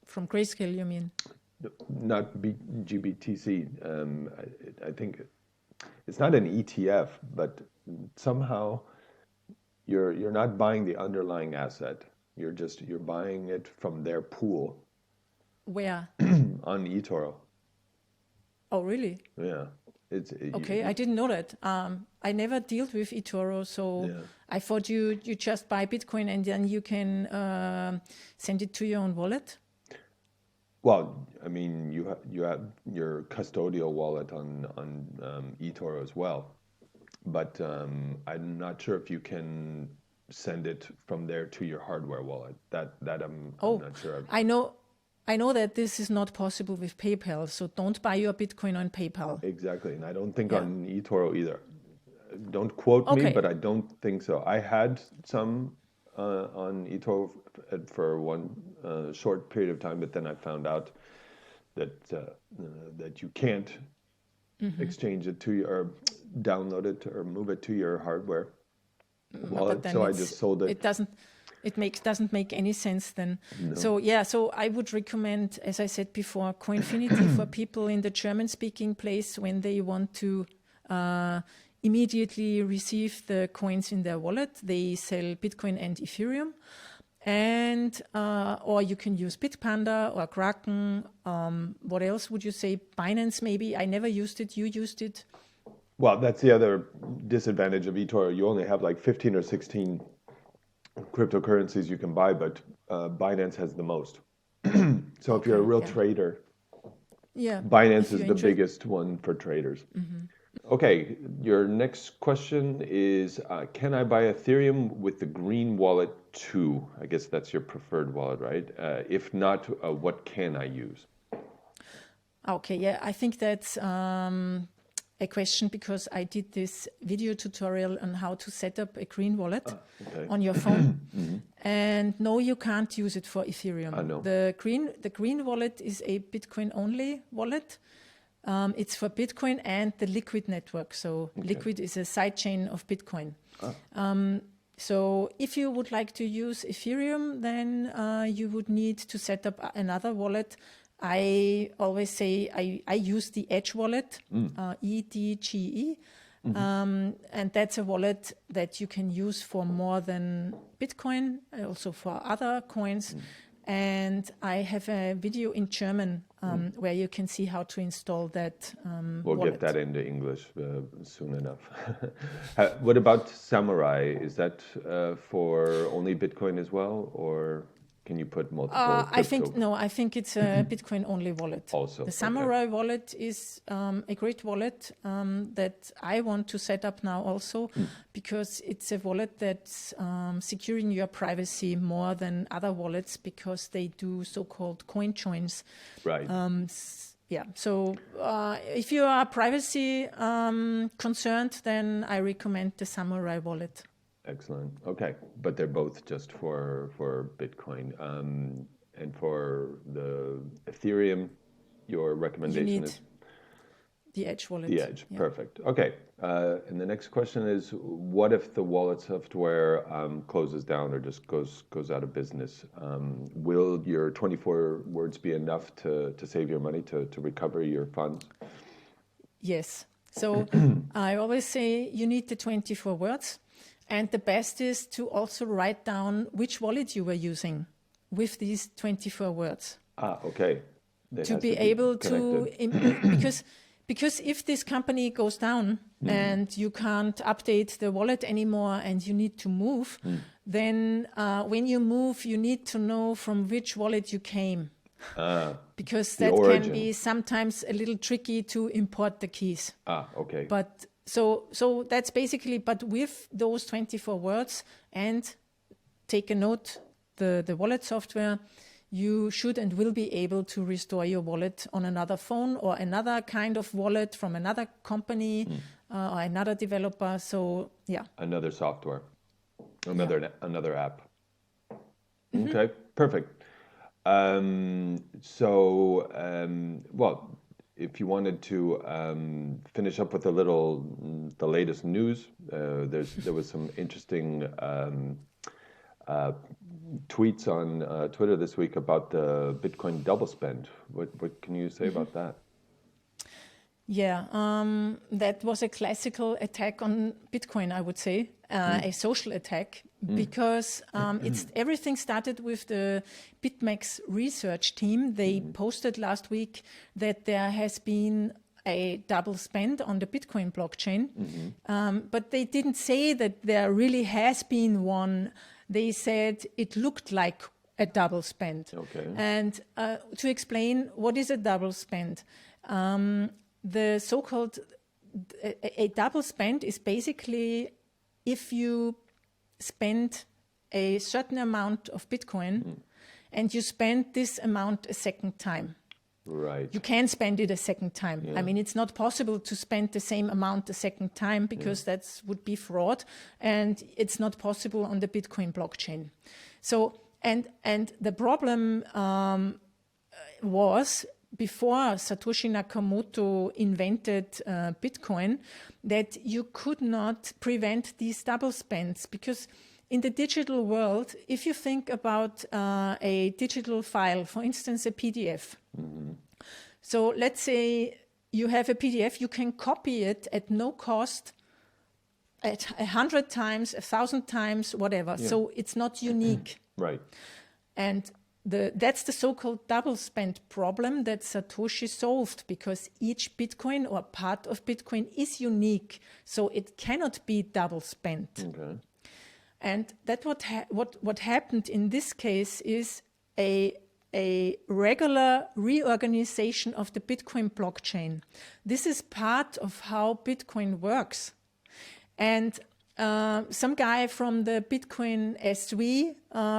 From Grayscale, you mean?
Not GBTC. I think it's not an ETF, but somehow you're not buying the underlying asset. You're buying it from their pool
Where?
on eToro.
Oh, really?
Yeah,
Okay, I didn't know that. I never dealt with eToro, so
Yeah.
I thought you just buy Bitcoin and then you can send it to your own wallet.
Well, I mean, you have your custodial wallet on eToro as well, but I'm not sure if you can send it from there to your hardware wallet. That I'm not sure of.
I know that this is not possible with PayPal, so don't buy your Bitcoin on PayPal.
Exactly, and I don't think
Yeah.
on eToro either. Don't quote me,
Okay.
but I don't think so. I had some on eToro for one short period of time, but then I found out that you can't exchange it to or download it or move it to your hardware wallet.
then
So I just sold it.
Doesn't make any sense then. So yeah, so I would recommend, as I said before, Coinfinity for people in the German-speaking place when they want to immediately receive the coins in their wallet. They sell Bitcoin and Ethereum, and or you can use Bitpanda or Kraken. What else would you say? Binance maybe. I never used it. You used it.
Well, that's the other disadvantage of eToro. You only have like 15 or 16 cryptocurrencies you can buy, but Binance has the most. So if you're a real trader,
Yeah,
Binance
if
is
you're
the biggest one for traders. Okay, your next question is, can I buy Ethereum with the green wallet too? I guess that's your preferred wallet, right? If not, what can I use?
Okay, yeah, I think that's a question because I did this video tutorial on how to set up a green wallet on your phone. And no, you can't use it for Ethereum.
No.
The green wallet is a Bitcoin only wallet. It's for Bitcoin and the Liquid network. So Liquid is a sidechain of Bitcoin. So if you would like to use Ethereum, then you would need to set up another wallet. I always say I use the Edge wallet, EDGE. And that's a wallet that you can use for more than Bitcoin, also for other coins. And I have a video in German where you can see how to install that
We'll
wallet.
get that into English soon enough. What about Samurai? Is that for only Bitcoin as well, or can you put multiple?
I think it's a Bitcoin only wallet.
Also,
the Samurai wallet is a great wallet that I want to set up now also because it's a wallet that's securing your privacy more than other wallets because they do so-called coin joins.
Right.
So if you are privacy concerned, then I recommend the Samurai wallet.
Excellent. Okay, but they're both just for Bitcoin. And for the Ethereum, your recommendation is
the Edge wallet.
The Edge. Yeah. Perfect. Okay. And the next question is, what if the wallet software closes down or just goes out of business? Will your 24 words be enough to save your money, to recover your funds?
Yes. So I always say you need the 24 words. And the best is to also write down which wallet you were using with these 24 words.
Okay.
To be able to, because if this company goes down and you can't update the wallet anymore and you need to move, then when you move, you need to know from which wallet you came. Because that can be sometimes a little tricky to import the keys.
Okay.
But so that's basically, but with those 24 words and take a note, the wallet software, you should and will be able to restore your wallet on another phone or another kind of wallet from another company or another developer. So, yeah. Another
software, another app. Okay, perfect. If you wanted to finish up with the latest news, there was some interesting tweets on Twitter this week about the Bitcoin double spend. What can you say about that?
Yeah, that was a classical attack on Bitcoin, I would say, a social attack, because everything started with the BitMEX research team. They posted last week that there has been a double spend on the Bitcoin blockchain, but they didn't say that there really has been one. They said it looked like a double spend.
Okay.
And to explain what is a double spend, the so-called a double spend is basically if you spend a certain amount of Bitcoin and you spend this amount a second time.
Right.
You can spend it a second time. Yeah. I mean, it's not possible to spend the same amount a second time because that would be fraud, and it's not possible on the Bitcoin blockchain. So, and the problem was before Satoshi Nakamoto invented Bitcoin, that you could not prevent these double spends, because in the digital world, if you think about a digital file, for instance, a PDF. So let's say you have a PDF, you can copy it at no cost at 100 times, 1,000 times, whatever. Yeah. So it's not unique.
Right.
And that's the so-called double spend problem that Satoshi solved, because each Bitcoin or part of Bitcoin is unique. So it cannot be double spent.
Okay.
And that what happened in this case is a regular reorganization of the Bitcoin blockchain. This is part of how Bitcoin works. And some guy from the Bitcoin SV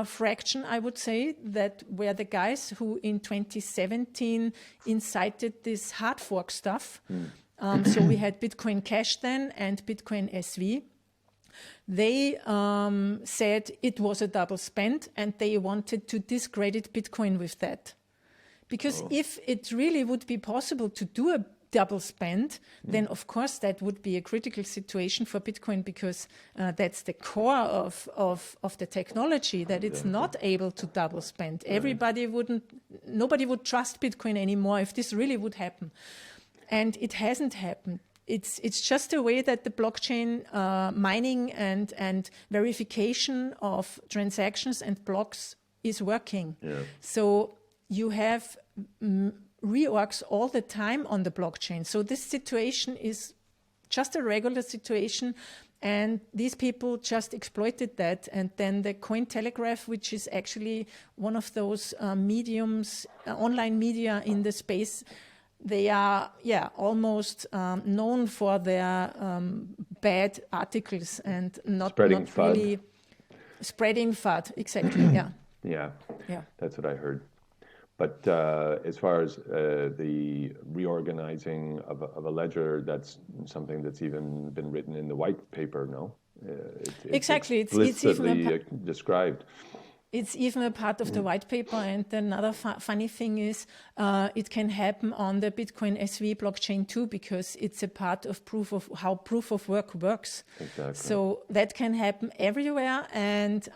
fraction, I would say, that were the guys who in 2017 incited this hard fork stuff. So we had Bitcoin Cash then and Bitcoin SV. they said it was a double spend and they wanted to discredit Bitcoin with that. Because if it really would be possible to do a double spend, then of course that would be a critical situation for Bitcoin, because that's the core of the technology, that it's not able to double spend. Nobody would trust Bitcoin anymore if this really would happen. And it hasn't happened. It's just a way that the blockchain mining and verification of transactions and blocks is working. Yeah. So you have reorgs all the time on the blockchain. So this situation is just a regular situation, and these people just exploited that. And then the Cointelegraph, which is actually one of those mediums, online media in the space, they are almost known for their bad articles and not really spreading FUD. Exactly.
Yeah, that's what I heard. But as far as the reorganizing of a ledger, that's something that's even been written in the white paper, no?
Exactly.
It's even described.
It's even a part of the white paper. And another funny thing is it can happen on the Bitcoin SV blockchain too, because it's a part of how proof of work works. Exactly. So that can happen everywhere. And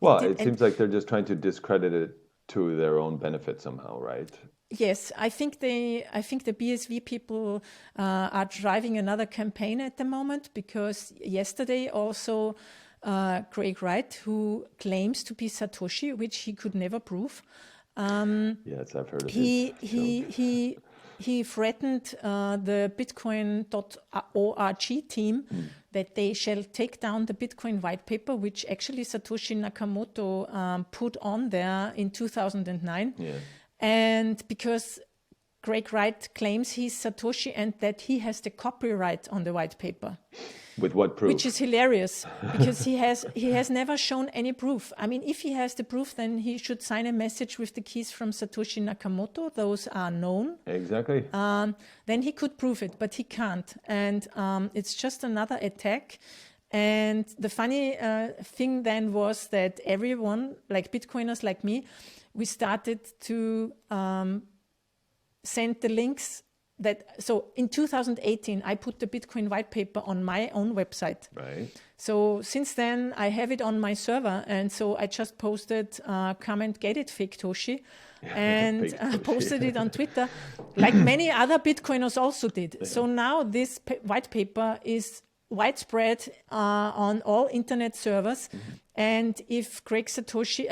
Well, it seems like they're just trying to discredit it to their own benefit somehow, right?
Yes, I think the BSV people are driving another campaign at the moment, because yesterday also Craig Wright, who claims to be Satoshi, which he could never prove.
Yes, I've heard of it.
He threatened the Bitcoin.org team that they shall take down the Bitcoin white paper, which actually Satoshi Nakamoto put on there in 2009. Yeah. And because Craig Wright claims he's Satoshi and that he has the copyright on the white paper.
With what proof?
Which is hilarious, because he has never shown any proof. I mean, if he has the proof, then he should sign a message with the keys from Satoshi Nakamoto. Those are known.
Exactly.
Then he could prove it, but he can't. And it's just another attack. And the funny thing then was that everyone, like Bitcoiners like me, we started to send the links. So in 2018, I put the Bitcoin white paper on my own website.
Right.
So since then, I have it on my server. And so I just posted, come and get it, fake Toshi. And posted it on Twitter, like many other Bitcoiners also did. Yeah. So now this white paper is widespread on all internet servers. Mm-hmm. And if Craig not Satoshi,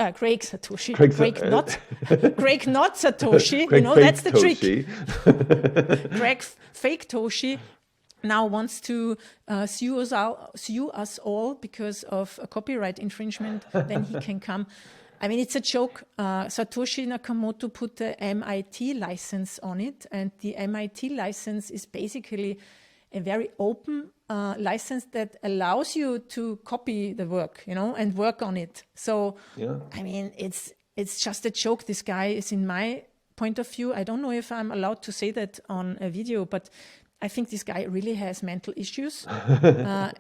that's the trick. Craig fake Toshi now wants to sue us all because of a copyright infringement, then he can come. I mean, it's a joke. Satoshi Nakamoto put the MIT license on it, and the MIT license is basically a very open license that allows you to copy the work, and work on it. So, I mean, it's just a joke. This guy is, in my point of view, I don't know if I'm allowed to say that on a video, but I think this guy really has mental issues. And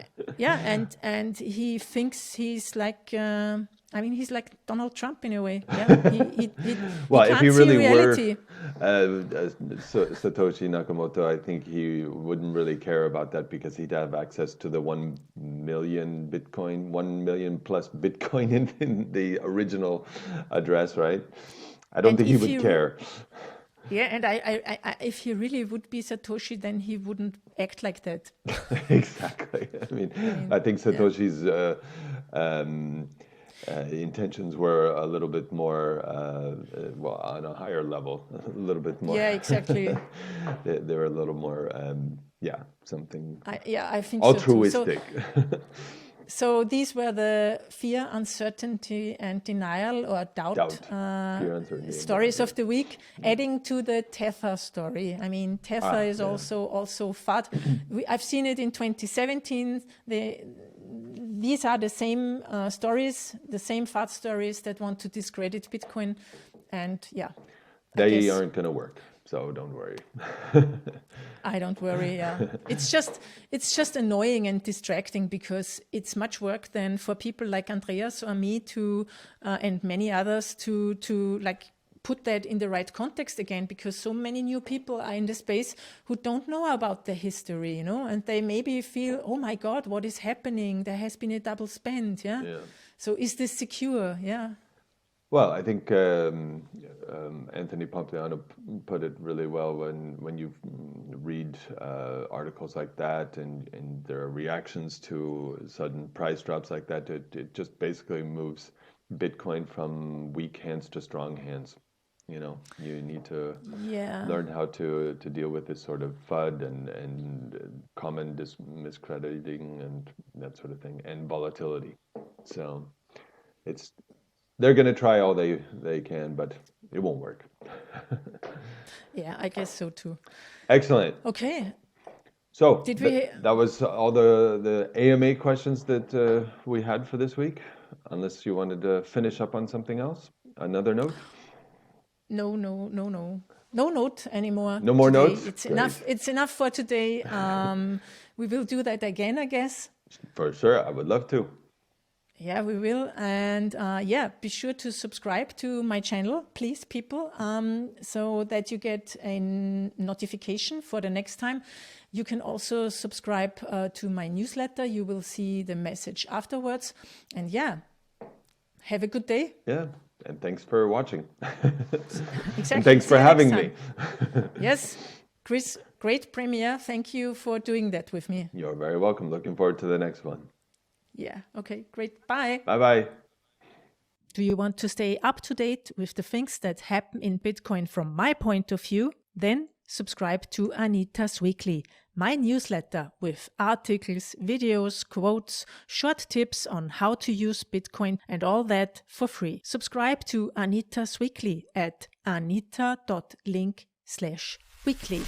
he thinks he's like, he's like Donald Trump in a way. Yeah,
well, if he really
reality.
Satoshi Nakamoto, I think he wouldn't really care about that, because he'd have access to the 1 million Bitcoin, 1 million plus Bitcoin in the original address, right? I don't think he would care.
Yeah, and I if he really would be Satoshi, then he wouldn't act like that.
Exactly. I think Satoshi's intentions were a little bit more, on a higher level, a little bit more.
Yeah, exactly.
they were a little more, something.
I think
altruistic.
So these were the fear, uncertainty, and denial or doubt. Stories of the week, adding to the Tether story. I mean, Tether is also FUD. I've seen it in 2017. These are the same stories, the same FUD stories that want to discredit Bitcoin. And
they aren't going to work. so don't worry.
I don't worry. Yeah, it's just annoying and distracting because it's much work then for people like Andreas or me to and many others to like put that in the right context again, because so many new people are in the space who don't know about the history, and they maybe feel, oh my God, what is happening? There has been a double spend. Yeah. So is this secure? Yeah.
Well, I think Anthony Pompliano put it really well when you read articles like that and there are reactions to sudden price drops like that. It just basically moves Bitcoin from weak hands to strong hands. You need to learn how to deal with this sort of FUD and common miscrediting and that sort of thing, and volatility. So they're going to try all they can, but it won't work.
Yeah, I guess so too.
Excellent.
Okay.
So that was all the AMA questions that we had for this week, unless you wanted to finish up on something else, another note?
No note anymore.
No more
today.
notes?
It's
Great.
enough. It's enough for today. We will do that again, I guess.
For sure, I would love to.
Yeah, we will. And be sure to subscribe to my channel, please, people, so that you get a notification for the next time. You can also subscribe to my newsletter. You will see the message afterwards. And have a good day.
Yeah, and thanks for watching.
Exactly.
And thanks for having me.
Yes, Chris, great premiere. Thank you for doing that with me.
You're very welcome. Looking forward to the next one.
Yeah, okay, great. Bye.
Bye-bye.
Do you want to stay up to date with the things that happen in Bitcoin from my point of view? Then subscribe to Anita's Weekly, my newsletter with articles, videos, quotes, short tips on how to use Bitcoin and all that for free. Subscribe to Anita's Weekly at anita.link/weekly.